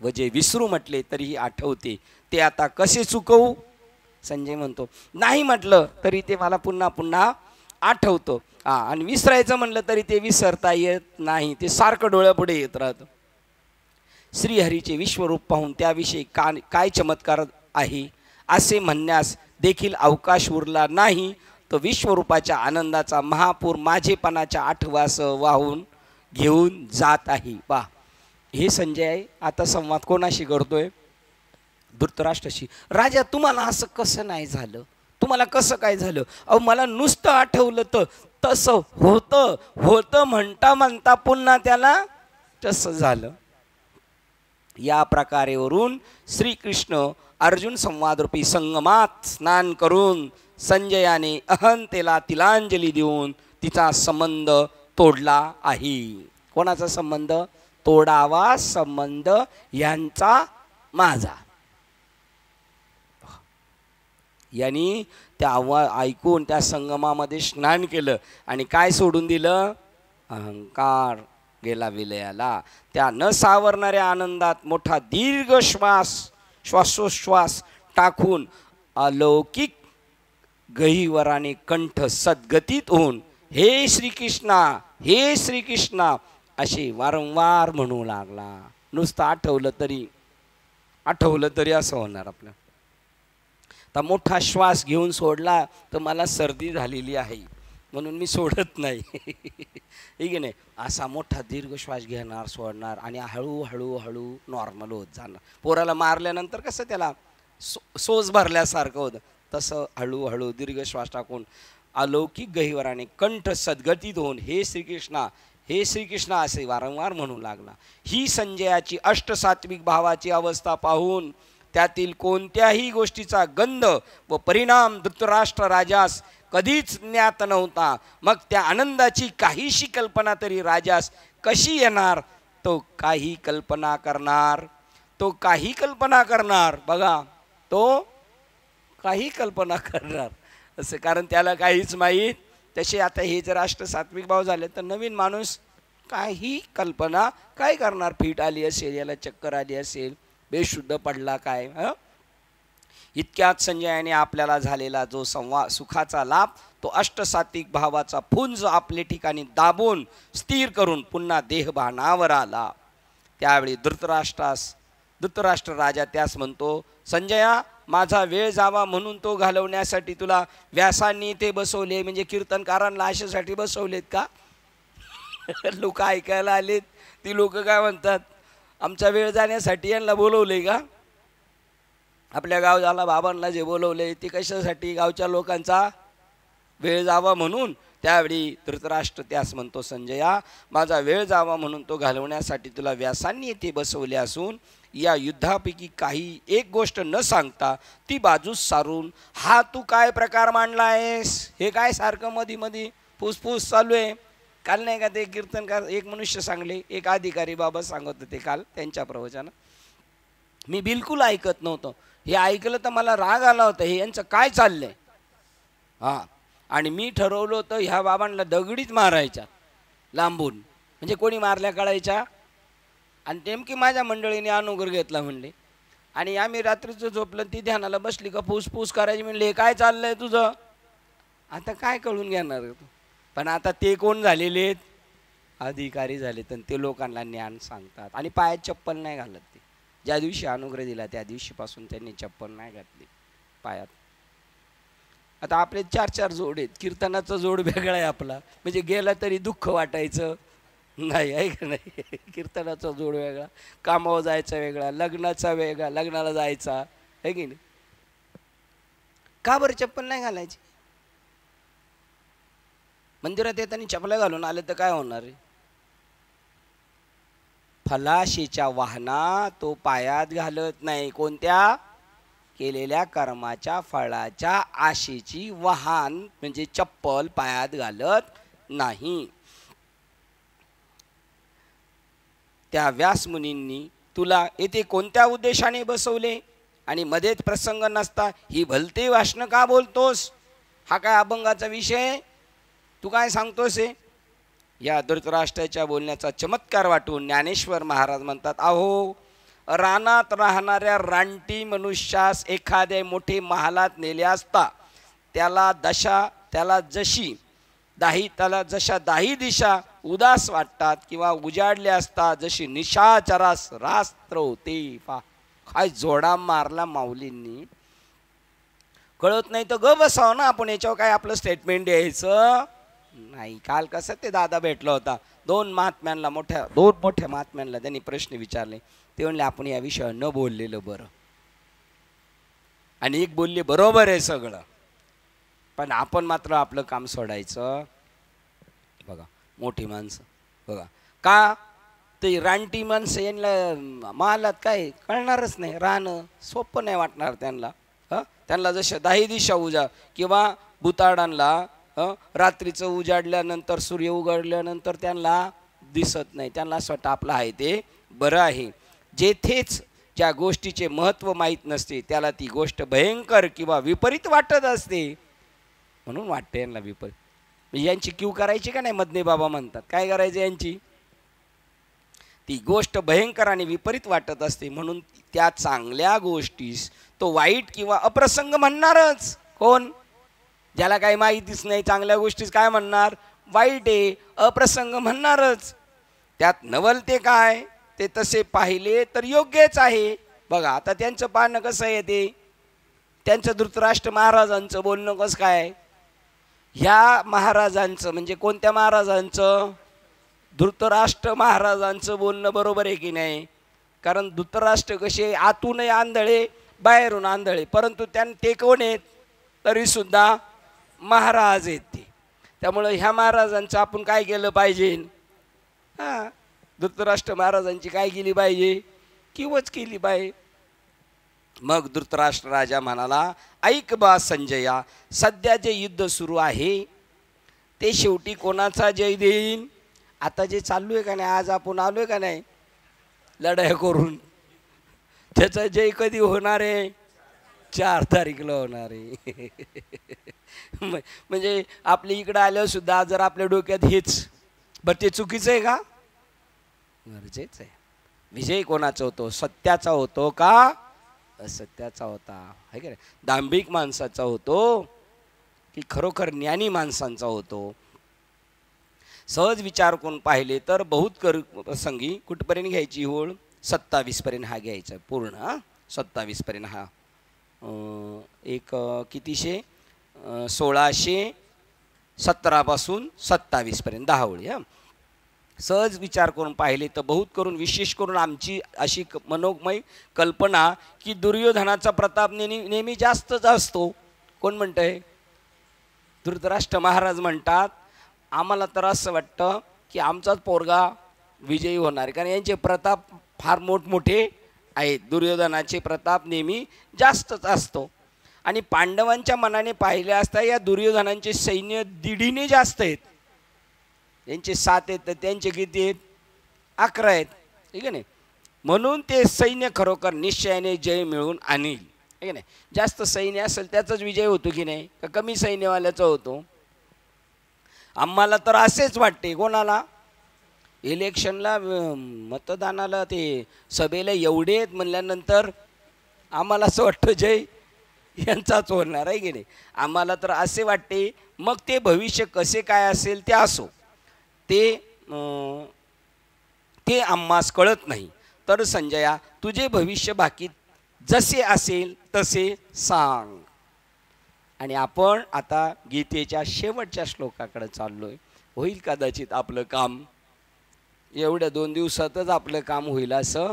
व जे विसरू म्हटले तरीही आठवते, ते आता कसे चुकवू? संजय म्हणतो नाही म्हटलं तरी ते मला पुन्हा पुन्हा आठवतं, आणि विसरायचं म्हणलं तरी ते विसरता येत नाही, ते सारखं डोळ्यापुढे येत राहतं. श्रीहरीचे विश्वरूप पाहून त्याविषयी काय चमत्कार आहे असे म्हणण्यास देखील अवकाश उरला नाही. तो विश्वरूपाच्या आनंदाचा महापूर माझेपणाच्या आठवास वाहून घेऊन जात आहे. पहा, हे संजय आहे. आता संवाद कोणाशी करतोय? धृतराष्ट्राशी. राजा, तुम्हाला असं कसं नाही झालं? तुम्हाला कसं काय झालं? अहो, मला नुसतं आठवलं तर तसं होतं होतं म्हणता म्हणता पुन्हा त्याला तसं झालं. या प्रकारेवरून श्रीकृष्ण अर्जुन संवादरूपी संगमात स्नान करून संजयाने अहंतेला तिलांजली देऊन तिचा संबंध तोडला आहे. कोणाचा संबंध? तोडावा संबंध यांचा माझा. यांनी त्या ऐकून त्या संगमामध्ये स्नान केलं आणि काय सोडून दिलं? अहंकार गेला विलयाला. त्या न सावरणाऱ्या आनंदात मोठा दीर्घ श्वासोश्वास टाकून अलौकिक गहिवराने कंठ सद्गतीत होऊन हे श्रीकृष्णा, हे श्रीकृष्णा असे वारंवार म्हणू लागला. नुसतं आठवलं तरी असं होणार आपलं. तर मोठा श्वास घेऊन सोडला तर मला सर्दी झालेली आहे म्हणून मी सोडत नाही. ठीक नाही, असा मोठा दीर्घ श्वास घेणार, सोडणार आणि हळूहळू हळू नॉर्मल होत जाणार. पोराला मारल्यानंतर कसं त्याला सोज भरल्यासारखं होतं, तसं हळूहळू दीर्घ श्वास टाकून अलौकिक गहिवराने कंठ सद्गतीत होऊन हे श्रीकृष्णा, हे श्रीकृष्णा असे वारंवार म्हणू लागला. ही संजयाची अष्टसात्विक भावाची अवस्था पाहून त्यातील कोणत्याही गोष्टीचा गंध व परिणाम धृतराष्ट्र राजास कधीच ज्ञात नव्हता. मग त्या आनंदाची काहीशी कल्पना तरी राजास कशी येणार? तो काही कल्पना करणार, तो काही कल्पना करणार. बघा, तो काही कल्पना करणार असं, कारण त्याला काहीच माहीत. तसे आता हे जर अष्टसात्विक भाव झाले तर नवीन माणूस काही कल्पना काय करणार? फीट आली असेल, याला चक्कर आली असेल, बेशुद्ध पडला काय. इतक्यात संजयाने आपल्याला झालेला जो सुखाचा लाभ, तो अष्टसात्विक भावाचा पुंज आपले ठिकाणी दाबून स्थिर करून पुन्हा देहभानावर आला. त्यावेळी धृतराष्ट्र राजा त्यास म्हणतो, संजया, माझा वेळ जावा म्हणून तो घालवण्यासाठी तुला व्यासांनी इथे बसवले, म्हणजे कीर्तनकारांना अशासाठी बसवलेत का? लोक ऐकायला आलेत, ती लोक काय म्हणतात? आमचा वेळ जाण्यासाठी यांना बोलवले का? आपल्या गावला बाबांना जे बोलवले ते कशासाठी? गावच्या लोकांचा वेळ जावा म्हणून. त्यावेळी धृतराष्ट्र त्यास म्हणतो, संजया, माझा वेळ जावा म्हणून तो घालवण्यासाठी तुला व्यासांनी येथे बसवले असून या युद्धापैकी काही एक गोष्ट न सांगता ती बाजूस सारून हा तू काय प्रकार मांडला आहेस? हे काय सारखं मधी मधी फुसफुस चालू आहे? काल नाही का ते कीर्तनकार एक मनुष्य सांगले, एक अधिकारी बाबा सांगत होते काल त्यांच्या प्रवचनात, मी बिलकुल ऐकत नव्हतं. हे ऐकलं तर मला राग आला होता, हे यांचं काय चाललंय. आणि मी ठरवलं होतं ह्या बाबांना दगडीच मारायच्या लांबून, म्हणजे कोणी मारल्या कळायच्या. आणि नेमकी माझ्या मंडळीने अनुग्रह घेतला म्हणले, आणि आम्ही रात्रीचं झोपलं, ती ध्यानाला बसली का फूसफूस करायची. म्हणले हे काय चाललंय तुझं? आता काय कळून घेणार तू? पण आता ते कोण झालेले आहेत? अधिकारी झालेत, आणि ते लोकांना ज्ञान सांगतात. आणि पायात चप्पल नाही घालत. ते ज्या दिवशी अनुग्रह दिला त्या दिवशीपासून त्यांनी चप्पल नाही घातली पायात. आता आपले 4-4 जोड आहेत. कीर्तनाचा जोड वेगळा आहे आपला, म्हणजे गेला तरी दुःख वाटायचं नाही, आहे का नाही? कीर्तनाचा जोड वेगळा, कामावर जायचा वेगळा, लग्नाचा वेगळा, लग्नाला जायचा, आहे की नाही? का बरं चप्पल नाही घालायची? मंदिरात येताना चपला घालून आले तर काय होणार आहे? फलाशीच्या वाहना तो पायात घालत नाही. कोणत्या? केलेल्या कर्माच्या फळाच्या आशेची वाहन म्हणजे चप्पल पायात घालत नाही. त्या व्यासमुनींनी तुला येथे कोणत्या उद्देशाने बसवले आणि मध्येच प्रसंग नसता ही भलते भाषण का बोलतोस? हा काय अभंगाचा विषय? तू काय सांगतोस? या धृतराष्ट्राच्या बोलण्याचा चमत्कार वाटून ज्ञानेश्वर महाराज म्हणतात, अहो रानात राहणाऱ्या रानटी मनुष्यास एखाद्या मोठे महालात नेले असता त्याला जशा दाही दिशा उदास वाटतात किंवा उजाडले असतात, जशी निशाचरास रात्र होते. काय जोडा मारला माऊलींनी. कळत नाही तर ग बसाव ना आपण, याच्यावर काय आपलं स्टेटमेंट द्यायचं नाही. काल कसं ते दादा भेटला होता, दोन मोठ्या महात्म्यांना त्यांनी प्रश्न विचारले. ते म्हणले आपण या विषयावर न बोललेलं बरं. आणि एक बोलले बरोबर आहे सगळं, पण आपण मात्र आपलं काम सोडायचं. बघा मोठी माणसं बघा का ते रानटी माणसं यांना महालात काय कळणारच नाही. राहणं सोपं नाही वाटणार त्यांना. त्यांना जशा दाही दिशा किंवा भुताडांना रात्रीचं उजाडल्यानंतर सूर्य उघडल्यानंतर त्यांना दिसत नाही. त्यांना असं वाटतं आपलं आहे ते बरं आहे. जेथेच ज्या गोष्टीचे महत्त्व माहीत नसते त्याला ती गोष्ट भयंकर किंवा विपरीत वाटत असते. म्हणून वाटते यांना विपरीत. यांची क्यू करायची का नाही? मधने बाबा म्हणतात काय करायचं यांची? ती गोष्ट भयंकर आणि विपरीत वाटत असते म्हणून त्या चांगल्या गोष्टीस तो वाईट किंवा अप्रसंग म्हणणारच. कोण? ज्याला काही माहितीच नाही चांगल्या गोष्टीस काय म्हणणार? वाईट आहे, अप्रसंग म्हणणारच. त्यात नवलते काय ते तसे पाहिले तर योग्यच आहे. बघा आता त्यांचं पाहणं कसं आहे, ते त्यांचं धृतराष्ट्र महाराजांचं बोलणं कसं काय? ह्या महाराजांचं म्हणजे कोणत्या महाराजांचं? धृतराष्ट्र महाराजांचं बोलणं बरोबर आहे की नाही? कारण धृतराष्ट्र कसे आतूनही आंधळे बाहेरून आंधळे, परंतु ते कोण आहेत? तरीसुद्धा महाराज आहेत ते. त्यामुळं ह्या महाराजांचं आपण काय केलं पाहिजे? धृतराष्ट्र महाराजांची काय केली पाहिजे? किंवाच केली पाहिजे. मग धृतराष्ट्र राजा म्हणाला, ऐक बा संजया, सध्या जे युद्ध सुरू आहे ते शेवटी कोणाचा जय देईन? आता जे चालू आहे का नाही, आज आपण आलोय का नाही लढाई करून, त्याचा जय कधी होणार आहे? 4 तारीखला होणार आहे. म्हणजे आपल्या इकडं आल्यावर सुद्धा जर आपल्या डोक्यात हेच, बरं ते चुकीचं आहे का? गरजेचं आहे. विजय कोणाचा होतो? सत्याचा होतो का असत्याचा होता? है की नाही? दांभिक माणसाचा होतो की खरोखर ज्ञानी माणसांचा होतो? सहज विचार करून पाहिले तर बहुत प्रसंगी कुठपर्यंत घ्यायची होळ? 27 पर्यंत हा घ्यायचा पूर्ण. 27 पर्यंत हा एक कितीशे 1617 पासून 27 पर्यंत 10 ओळी. सहज विचार करून पाहिले तर बहुत करून विशेष करून आमची अशी मनोमय कल्पना की दुर्योधनाचा प्रताप नेहमी जास्तच असतो. कोण म्हणतंय? धृतराष्ट्र महाराज म्हणतात, आम्हाला तर असं वाटतं की आमचाच पोरगा विजयी होणार, कारण यांचे प्रताप फार मोठमोठे आहेत. दुर्योधनाचे प्रताप नेहमी जास्तच असतो. आणि पांडवांच्या मनाने पाहिले असता या दुर्योधनांचे सैन्य दीडीने जास्त आहेत. यांचे 7 आहेत तर त्यांचे किती आहेत? 11 आहेत. ठीक आहे नाही? म्हणून ते सैन्य खरोखर निश्चयाने जय मिळवून आणील. ठीक आहे नाही? जास्त सैन्य असेल त्याचाच विजय होतो की नाही, का कमी सैन्यवाल्याचा होतो? आम्हाला तर असेच वाटते. कोणाला? इलेक्शनला मतदानाला ते सभेला एवढे आहेत म्हणल्यानंतर आम्हाला असं वाटतं जय यांचाच होणार आहे की नाही? आम्हाला तर असे वाटते. मग ते भविष्य कसे काय असेल ते असो, ते आम्हास कळत नाही. तर संजया, तुझे भविष्य बाकी जसे असेल तसे सांग. आणि आपण आता गीतेच्या शेवटच्या श्लोकाकडे चाललोय. होईल कदाचित आपलं काम, एवढ्या 2 दिवसातच आपलं काम होईल असं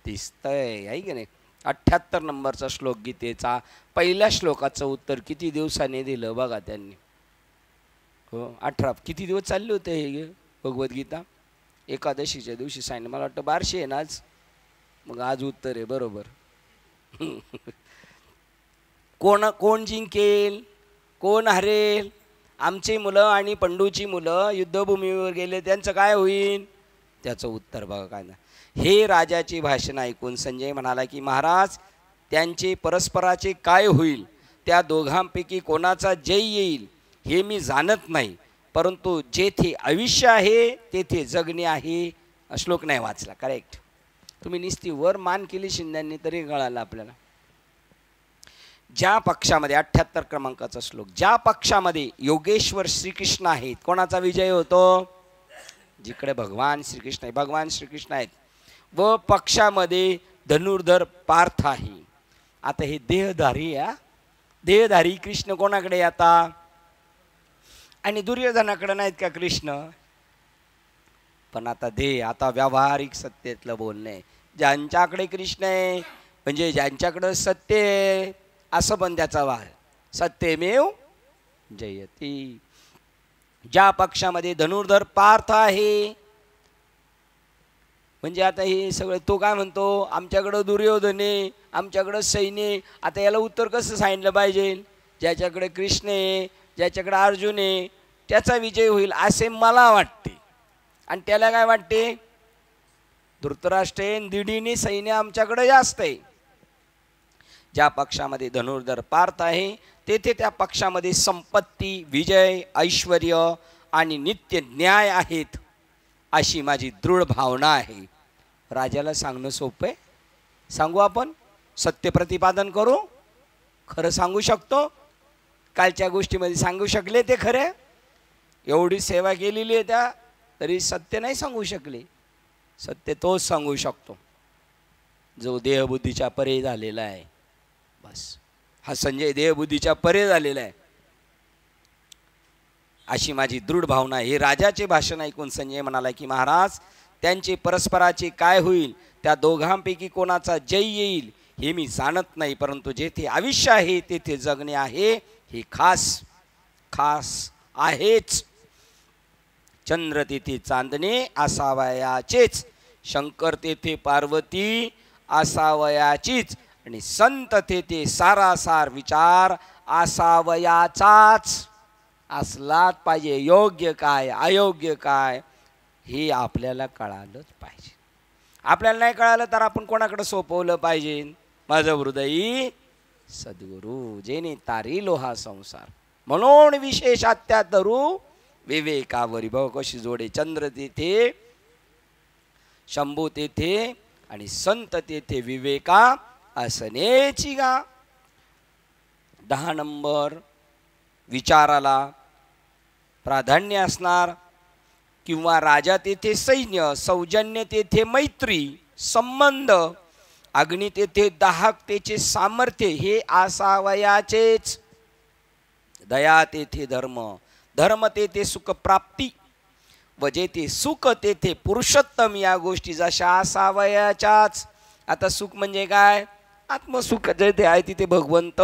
दिसतंय, आहे की नाही. 78 नंबरचा श्लोक गीतेचा. पहिल्या श्लोकाचं उत्तर किती दिवसांनी दिलं बघा त्यांनी. हो 18. किती दिवस चालले होते हे भगवद्गीता? एकादशीच्या दिवशी सांगितलं. मला वाटतं 1200 आहे ना आज, मग आज उत्तर आहे बरोबर. कोण जिंकेल, कोण हरेल? आमची मुलं आणि पंडूची मुलं युद्धभूमीवर गेले, त्यांचं काय होईल? त्याचं उत्तर बघा काय ना. हे राजाची भाषण ऐकून संजय म्हणाला की महाराज, त्यांचे परस्पराचे काय होईल, त्या दोघांपैकी कोणाचा जय येईल हे मी जाणत नाही, परंतु जेथे आयुष्य आहे तेथे जगणे आहे. श्लोक नाही वाचला, करेक्ट. तुम्ही निस्ती वर मान केली शिंद्यांनी तरी कळालं आपल्याला. ज्या पक्षामध्ये 78 क्रमांकाचा श्लोक, ज्या पक्षामध्ये योगेश्वर श्रीकृष्ण आहेत, कोणाचा विजय होतो? जिकडे भगवान श्रीकृष्ण आहे, भगवान श्रीकृष्ण आहेत. व पक्षामध्ये धनुर्धर पार्थ आहे. आता हे देहधारी आहे, देहधारी कृष्ण कोणाकडे आता? आणि दुर्योधनाकडे नाहीत का कृष्ण? पण आता आता व्यावहारिक सत्तेतलं बोलणे, ज्यांच्याकडे कृष्ण आहे म्हणजे ज्यांच्याकडे सत्य आहे असं पण त्याचा वाद. सत्यमेव जयती. ज्या पक्षामध्ये धनुर्धर पार्थ आहे, म्हणजे आता हे सगळं तो काय म्हणतो, आमच्याकडं दुर्योधन आहे, आमच्याकडं सैन्य. आता याला उत्तर कसं सांगितलं पाहिजे? ज्याच्याकडे कृष्ण आहे, ज्याच्याकडे अर्जुन आहे त्याचा विजय होईल असे मला वाटते. आणि त्याला काय वाटते? धृतराष्ट्र दिडीने सैन्य आमच्याकडे जास्त आहे. ज्या पक्षामध्ये धनुर्धर पार्थ आहे तेथे त्या पक्षामध्ये संपत्ती, विजय, ऐश्वर आणि नित्य न्याय आहेत अशी माझी दृढ भावना आहे. राजाला सांगणं सोपं आहे. सांगू आपण? सत्य प्रतिपादन करू? खरं सांगू शकतो? कालच्या गोष्टीमध्ये सांगू शकले ते खरे? एवढी सेवा केलेली आहे त्या तरी सत्य नाही सांगू शकले. सत्य तोच सांगू शकतो जो देहबुद्धीच्या परे झालेला आहे. बस हा संजय देहबुद्धीच्या परे झालेला आहे अशी माझी दृढ भावना. हे राजाचे भाषण ऐकून संजय म्हणाला की महाराज, त्यांचे परस्पराचे काय होईल, त्या दोघांपैकी कोणाचा जय येईल हे मी जाणत नाही, परंतु जेथे आयुष्य आहे तेथे जगणे आहे हे खास आहेच. चंद्र तेथे चांदणे असावयाचेच, शंकर तेथे पार्वती असावयाचीच, आणि संत तेथे सारासार विचार असावयाचाच. असलाच पाहिजे. योग्य काय अयोग्य काय हे आपल्याला कळालंच पाहिजे. आपल्याला नाही कळालं तर आपण कोणाकडे सोपवलं पाहिजे? माझं हृदयी सद्गुरु जेने तारिलो हा संसार, म्हणून विशेषात्या धरू विवेकावरी. भाऊ कशी जोडे. चंद्र तेथे, शंभू तेथे, आणि संत तेथे विवेका असनेची गा. 10 नंबर विचाराला प्राधान्य असणार. किंवा राजा तेथे सैन्य, सौजन्य तेथे मैत्री संबंध, अग्नी तेथे दाहकतेचे सामर्थ्य हे असावयाचेच. दया तेथे धर्म, धर्म तेथे सुख प्राप्ती, व जेथे सुख तेथे पुरुषोत्तम या गोष्टी जशा असावयाच्याच. आता सुख म्हणजे काय? आत्मसुख जेथे आहे तिथे भगवंत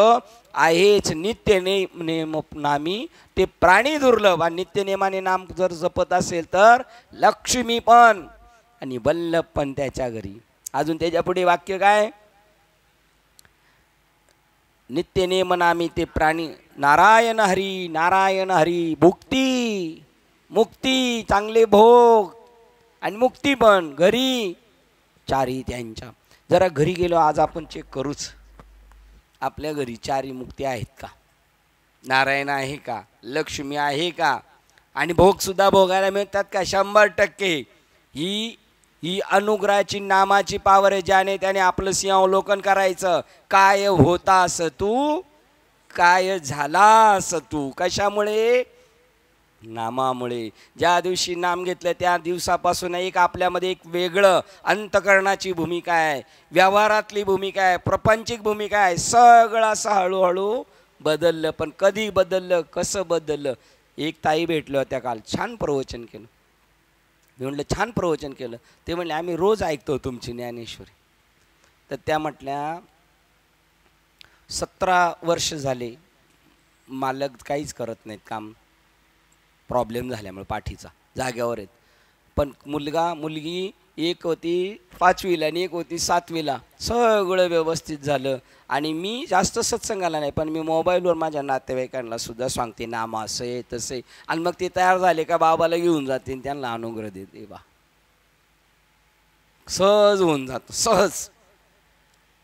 आहेच. नित्य नेम नामी ते प्राणी दुर्लभ, आणि नित्य नेमाने नाम जर जपत असेल तर लक्ष्मी पण आणि वल्लभ पण त्याच्या घरी. अजून त्याच्या पुढे वाक्य काय? नित्य नेम नामी ते प्राणी नारायण हरी, नारायण हरी. भुक्ती मुक्ती, चांगले भोग आणि मुक्ती पण घरी चारी त्यांच्या. जरा घरी गेलो आज आपण चेक करूच, आपल्या घरी चारी मुक्ती आहेत का? नारायण आहे का? लक्ष्मी आहे का? आणि भोग सुद्धा भोगायला मिळतात का? 100%. ही अनुग्रहाची नामाची पावर आहे, ज्याने त्याने आपलं सिंहावलोकन करायचं. काय होतास तू, काय झालास तू. कशामुळे? नामामुळे. ज्या दिवशी नाम घेतलं त्या दिवसापासून एक आपल्यामध्ये एक वेगळं अंतकरणाची भूमिका आहे, व्यवहारातली भूमिका आहे, प्रपंचिक भूमिका आहे. सगळं असं हळूहळू बदललं, पण कधी बदललं, कसं बदललं. एक ताई भेटल्या होत्या काल, छान प्रवचन केलं. मी म्हटलं छान प्रवचन केलं. ते म्हणले आम्ही रोज ऐकतो तुमची ज्ञानेश्वरी. तर त्या म्हटल्या 17 वर्ष झाले मालक काहीच करत नाहीत काम, प्रॉब्लेम झाल्यामुळे पाठीचा, जाग्यावर आहेत. पण मुलगी एक होती 5वीला आणि एक होती 7वीला. सगळं व्यवस्थित झालं. आणि मी जास्त सत्संगाला नाही, पण मी मोबाईलवर माझ्या नातेवाईकांना सुद्धा सांगते नाम असं आहे तसं आहे. आणि मग ते तयार झाले का बाबाला घेऊन जाते आणि त्यांना अनुग्रह देते. बा सहज होऊन जातं, सहज,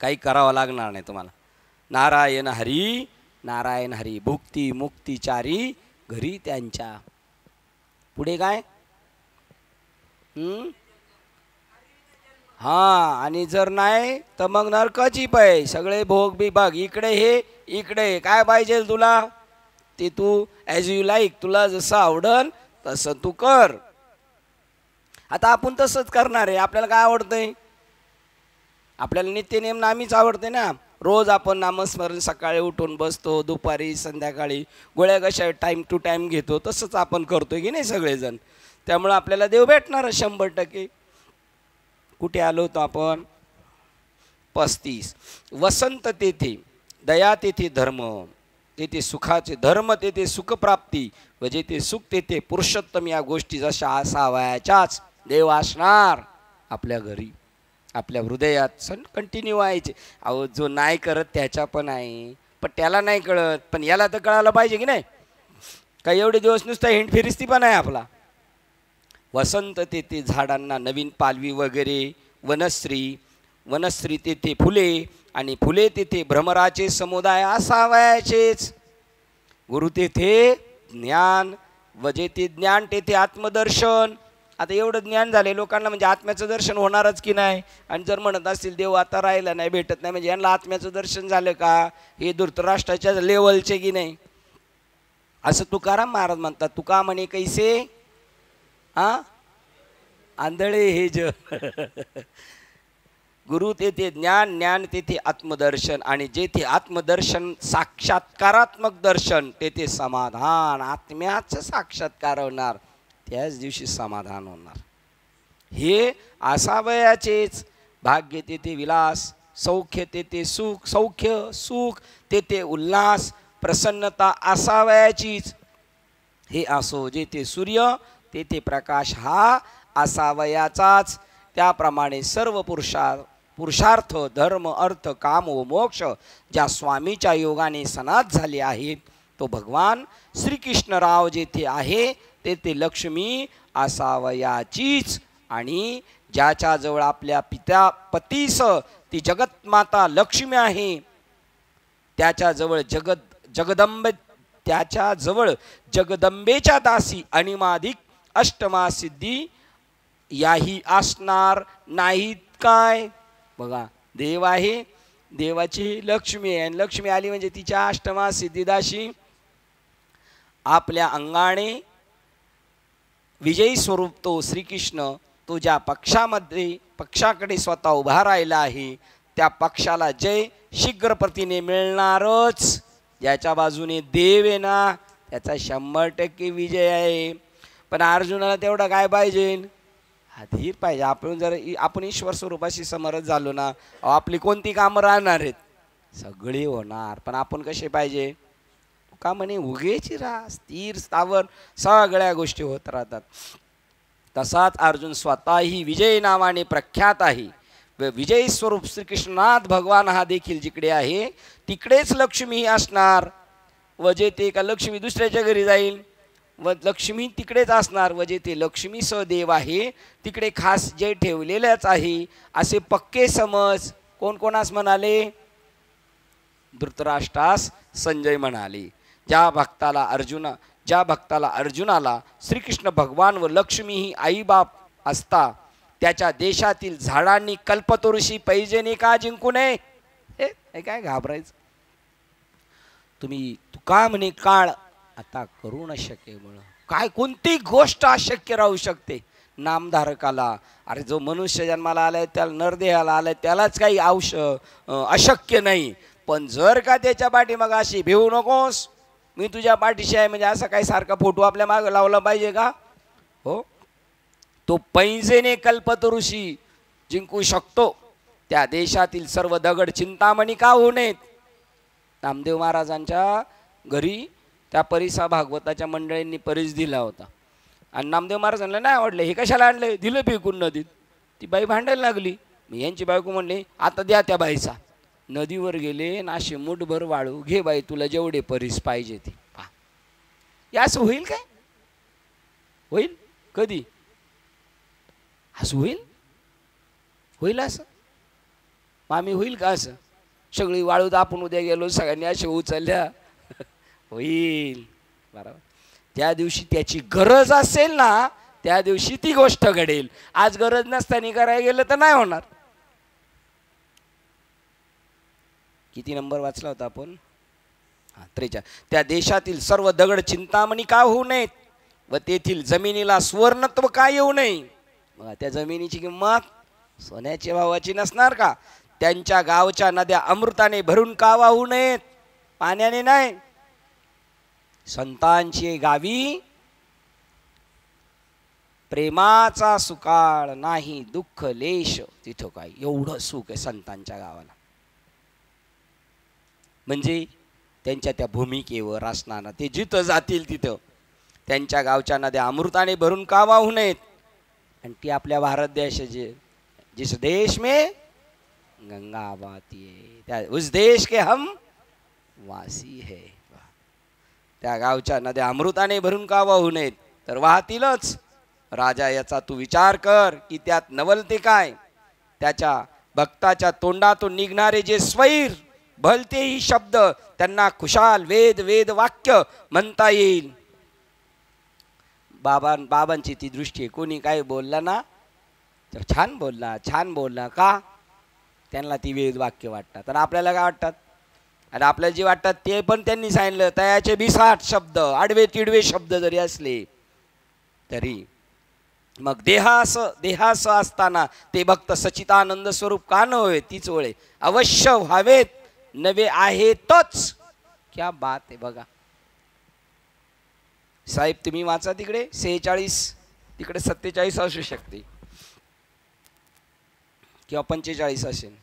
काही करावं लागणार नाही तुम्हाला. नारायण हरी नारायण हरी, भुक्ती मुक्ती चारी घरी त्यांच्या. पुढे काय? हां, आणि जर नाही तर मग नरकाची पाय, सगळे भोग बिभाग. इकडे हे इकडे काय पाहिजे तुला ते तू ॲज यू लाईक, तुला जसं आवडन तसं तू कर. आता आपण तसंच करणार आहे. आपल्याला काय आवडतंय? आपल्याला नित्यनेम नामीच आवडते ना. रोज आपण नामस्मरण सकाळी उठून बसतो, दुपारी संध्याकाळी गोळ्या कशा टाईम टू टाईम घेतो, तसंच आपण करतोय की नाही सगळेजण. त्यामुळं आपल्याला देव भेटणार 100%. कुठे आलो होतो आपण? 35. वसंत तेथे दया, तेथे धर्म, तेथे सुखाचे धर्म, तेथे सुखप्राप्ती, व जेथे सुख तेथे पुरुषोत्तम. या गोष्टी जशा असावयाच्याच देव असणार आपल्या घरी, आपल्या हृदयात कंटिन्यू व्हायचे. अहो, जो नाही करत त्याच्या पण आहे, पण त्याला नाही कळत, पण याला तर कळायला पाहिजे की नाही. काही एवढे दिवस नुसता हिंड फिरिस्ती पण आहे आपला. वसंत तेथे झाडांना नवीन पालवी वगैरे, वनश्री तेथे फुले, आणि फुले तेथे भ्रमराचे समुदाय असावयाचेच. गुरु तेथे ज्ञान, व जेथे ज्ञान तेथे आत्मदर्शन. आता एवढं ज्ञान झाले लोकांना, म्हणजे आत्म्याचं दर्शन होणारच की नाही. आणि जर म्हणत असतील देव आता राहिला नाही, भेटत नाही, म्हणजे यांना आत्म्याचं दर्शन झालं का? हे धृतराष्ट्राच्या लेवलचे की नाही. असं तुकाराम महाराज म्हणतात. तुका म्हणे कैसे आंधळे हे जग. गुरु तेथे ज्ञान, ज्ञान तेथे आत्मदर्शन, आणि जेथे आत्मदर्शन साक्षात्कारात्मक दर्शन तेथे समाधान. आत्म्याचं साक्षात्कार होणार, त्याच दिवशी समाधान होणार. हे असावयाचेच. भाग्य तेथे विलास, सौख्य तेथे सुख, सौख्य सुख तेथे उल्हास, प्रसन्नता असावयाचीच. हे असो जेथे सूर्य तेथे प्रकाश हा असावयाचाच. त्याप्रमाणे सर्व पुरुषार्थ, धर्म, अर्थ, काम व मोक्ष ज्या स्वामीच्या योगाने सनात झाले आहेत, तो भगवान श्रीकृष्णराव जेथे आहे तेथे लक्ष्मी असावयाचीच. आणि ज्याच्याजवळ आपल्या पतीस ती जगतमाता लक्ष्मी आहे, त्याच्याजवळ त्याच्याजवळ जगदंबेच्या दासी अनिमाधिक अष्टमा सिद्धी याही असणार नाहीत काय. बघा, देव आहे, देवाची लक्ष्मी आहे, आणि लक्ष्मी आली म्हणजे तिच्या अष्टमा सिद्धिदाशी आपल्या अंगाने विजयी स्वरूप तो श्रीकृष्ण, तो ज्या पक्षाकडे स्वतः उभा राहिला आहे, त्या पक्षाला जय शीघ्रप्रतीने मिळणारच. ज्याच्या बाजूने देव आहे ना, त्याचा 100% विजय आहे. पण अर्जुनाला तेवढं काय पाहिजे? धीर पाहिजे. आपण ईश्वर स्वरूपाशी समरस झालो ना, आपली कोणती कामं राहणार आहेत? सगळी होणार. पण आपण कसे पाहिजे? का म्हणे उगेची राहा, स्थिर स्थावर सगळ्या गोष्टी होत राहतात. तसाच अर्जुन स्वतःही विजय नावाने प्रख्यात आहे. व विजय स्वरूप श्रीकृष्णनाथ भगवान हा देखील जिकडे आहे तिकडेच लक्ष्मी असणार. व जे ते का लक्ष्मी दुसऱ्याच्या घरी जाईल, व लक्ष्मी तिकडेच असणार. व जे ते लक्ष्मी सदेव आहे तिकडे खास जे ठेवलेल्याच आहे, असे पक्के समज. कोण कोणास म्हणाले? धृतराष्ट्रास संजय म्हणाले. ज्या भक्ताला अर्जुनाला श्रीकृष्ण भगवान व लक्ष्मी ही आई बाप असता, त्याच्या देशातील झाडांनी कल्पतरुषी पैजेने का जिंकू नये? हे काय घाबरायचं? तुम्ही तुका म्हणे काळ आता करू न शके म्हणून. काय कोणती गोष्ट अशक्य राहू शकते नामधारकाला? अरे जो मनुष्य जन्माला आलाय, त्याला नरदेहाला आलाय, त्यालाच काही अशक्य नाही. पण जर का त्याच्या पाठीमाग अशी भिवू नकोस, मी तुझ्या पाठीशी आहे म्हणजे असा काही सारखा फोटो आपल्या मागे लावला पाहिजे का? हो, तो पैंजेने कल्पतरुषी जिंकू शकतो. त्या देशातील सर्व दगड चिंतामणी का होऊ नयेत? नामदेव महाराजांच्या घरी त्या परिसा भागवताच्या मंडळींनी परिस दिला होता आणि नामदेव महाराजांना नाही आवडले. हे कशाला आणले? दिलं फेकून नदीत. ती बाई भांडायला लागली. मी यांची बायको म्हणले आता द्या त्या बाईचा. नदीवर गेले नाशे मुठभर वाळू, घे बाई तुला जेवढे परिस पाहिजे ते. असं होईल काय? होईल कधी? असं होईल? होईल असं? मामी होईल का असं? सगळी वाळू आपण उद्या गेलो सगळ्यांनी असे उचलल्या होईल बरोबर. त्या दिवशी त्याची गरज असेल ना, त्या दिवशी ती गोष्ट घडेल. आज गरज नसताना करायला गेलं तर नाही होणार. किती नंबर वाचला होता आपण? 43. त्या देशातील सर्व दगड चिंतामणी का होऊ नयेत व तेथील जमिनीला सुवर्णत्व का येऊ नये? मग त्या जमिनीची किंमत सोन्याच्या भावाची नसणार का? त्यांच्या गावच्या नद्या अमृताने भरून का वाहू नयेत? पाण्याने नाही. संतांची गावी प्रेमाचा सुकाळ नाही, दुःख लेश तिथं काय. एवढं सुख आहे संतांच्या गावाला. म्हणजे त्यांच्या त्या भूमिकेवर असणार, ते जिथं जातील तिथं त्यांच्या गावच्या नद्या अमृताने भरून का वाहू नयेत? आणि ती आपल्या भारत देशाचे, जिस देश में गंगा बहती है त्या उस देश के हम वासी है. त्या गावच्या नद्या अमृताने भरून का वाहू नयेत? तर वाहतीलच. राजा याचा तू विचार कर की त्यात नवलते काय? त्याच्या भक्ताच्या तोंडातून निघणारे जे स्वैर भलतेही शब्द त्यांना खुशाल वेद वेद वाक्य म्हणता येईल. बाबांची ती दृष्टी आहे. कोणी काय बोलला ना तर छान बोलला, छान बोलला का? त्यांना ती वेद वाक्य वाटतात. आणि आपल्याला काय वाटतात? आणि आपल्याला जे वाटतात ते पण त्यांनी सांगितलं. तयाचे 20 शब्द आडवे तिडवे शब्द जरी असले तरी मग देहास असताना ते भक्त सचितानंद स्वरूप का न होय? तीच ओळे अवश्य व्हावेत, नवे आहेतच. क्या बात आहे बघा साहेब. तुम्ही वाचा तिकडे 46, तिकडे 47 असू शकते किंवा 45 असेल.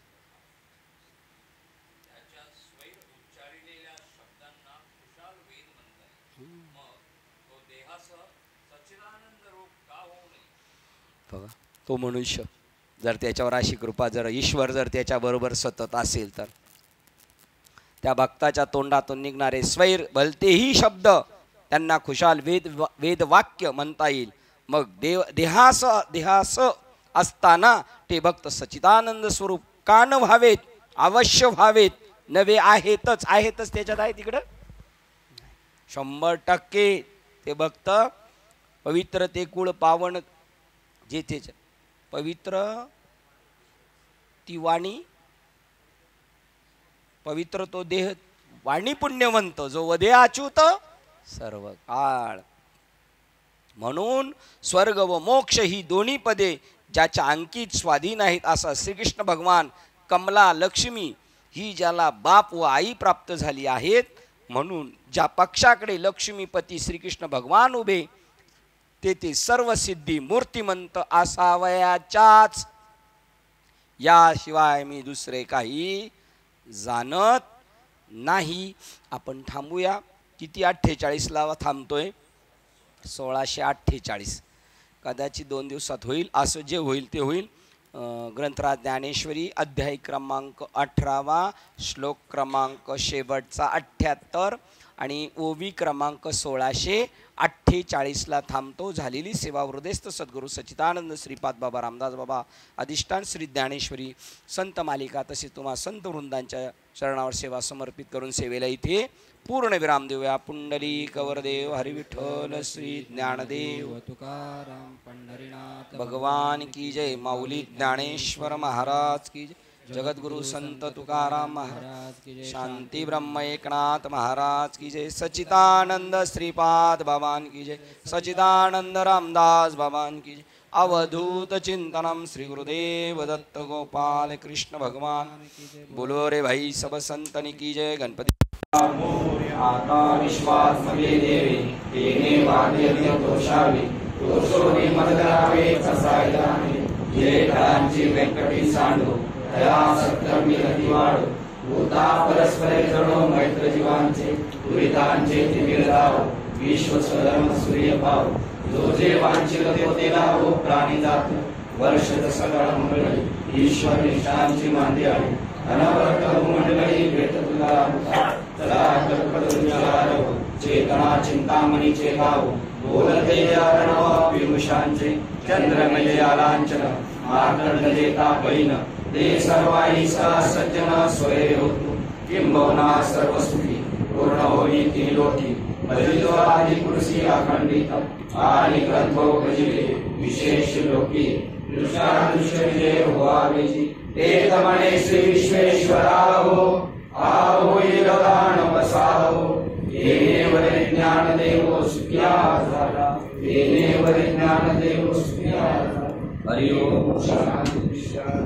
बघा तो मनुष्य जर त्याच्यावर अशी कृपा, जर ईश्वर जर त्याच्याबरोबर सतत असेल तर त्या भक्ताच्या तोंडातून निघणारे स्वैर भलतेही शब्द त्यांना खुशाल वेद वाक्य म्हणता येईल. मग देहास असताना ते भक्त सचिदानंद स्वरूप का न व्हावेत? अवश्य व्हावेत, नवे आहेतच. आहेतच त्याच्यात आहे तिकडं 100% ते भक्त पवित्र, ते कुळ पावन, जे त्याच्या पवित्र, ती वाणी पवित्र, तो देह वाणी पुण्यवंत, जो वदे अच्युत सर्व काळ. म्हणून स्वर्ग व मोक्ष ही दोन्ही पदे ज्याच्या अंकित स्वाधीन आहेत असा श्रीकृष्ण भगवान, कमला लक्ष्मी ही ज्याला बाप व आई प्राप्त झाली आहेत, म्हणून ज्या पक्षाकडे लक्ष्मीपती श्रीकृष्ण भगवान उभे ते सर्व सिद्धी मूर्तिमंत असावयाच्याच, याशिवाय मी दुसरे काही जाणत नाही. आपण थांबूया. किती 48ला थांबतोय? 1648. कदाचित 2 दिवसात होईल. असं जे होईल ते होईल. ग्रंथराज ज्ञानेश्वरी अध्याय क्रमांक 18, श्लोक क्रमांक शेवटचा 78 आणि ओवी क्रमांक 1648ला थांबतो. झालेली सेवा हृदयस्थ सद्गुरू सच्चिदानंद श्रीपाद बाबा रामदास बाबा अधिष्ठान श्री ज्ञानेश्वरी संत मालिका तसे तुम्हा संत वृंदांच्या चरणावर सेवा समर्पित करून सेवेला इथे पूर्ण विराम देऊया. पुंडली कवरदेव हरि विठ्ठल श्री ज्ञानदेव तुकाराम पंढरीनाथ भगवान की जय. माऊली ज्ञानेश्वर महाराज की जय. जगद्गुरु संत तुकाराम महाराज की जय. शांती ब्रह्म एकनाथ महाराज की जय. सच्चिदानंद श्रीपाद बाबान की जय. सच्चिदानंद रामदास बाबान की जय. अवधूत चिंतनम श्री गुरुदेव दत्त गोपाल कृष्ण भगवान। बोलो रे भाई सब संतन की जय। गणपती आता विश्वास मध्ये देवे येणे वाद्य दोषावे दोषोने मदरावे कसायदाने जे कांची व्यंकटी सांडो दया सत्कर्मी अतिवाडो भूता परस्पर जणो मैत्र जीवांचे दुरितांचे तिमिरदाव विश्व स्वधर्म सूर्य भाव जो जे वांछित ते लाभो प्राणी जात वर्ष सकळ मंगळी ईश्वर निष्ठांची मांदियाळी अनवरत मंडळी भेट तुला चला कल्पतरुचारो चेतना चिंतामणीचे गाव बोलते अरणव विभूषांचे चंद्रमय आलांचन मार्तंड देता पैन ते सर्वाई सज्जन स्वय होतो किंबहुना सर्व सुखी पूर्ण होई ती लोटी आदि कुर्सी अखंडित आणि ग्रंथोपजीवे विशेष लोकी दृष्टादृश्य विजय होवावेची एक म्हणे श्री विश्वेश्वरा हो आहो दान बसाहो येणे वरे ज्ञान देवो सुखिया झाला येणे वरे ज्ञान देवो सुखिया झाला। हरि ओम शांती शांती।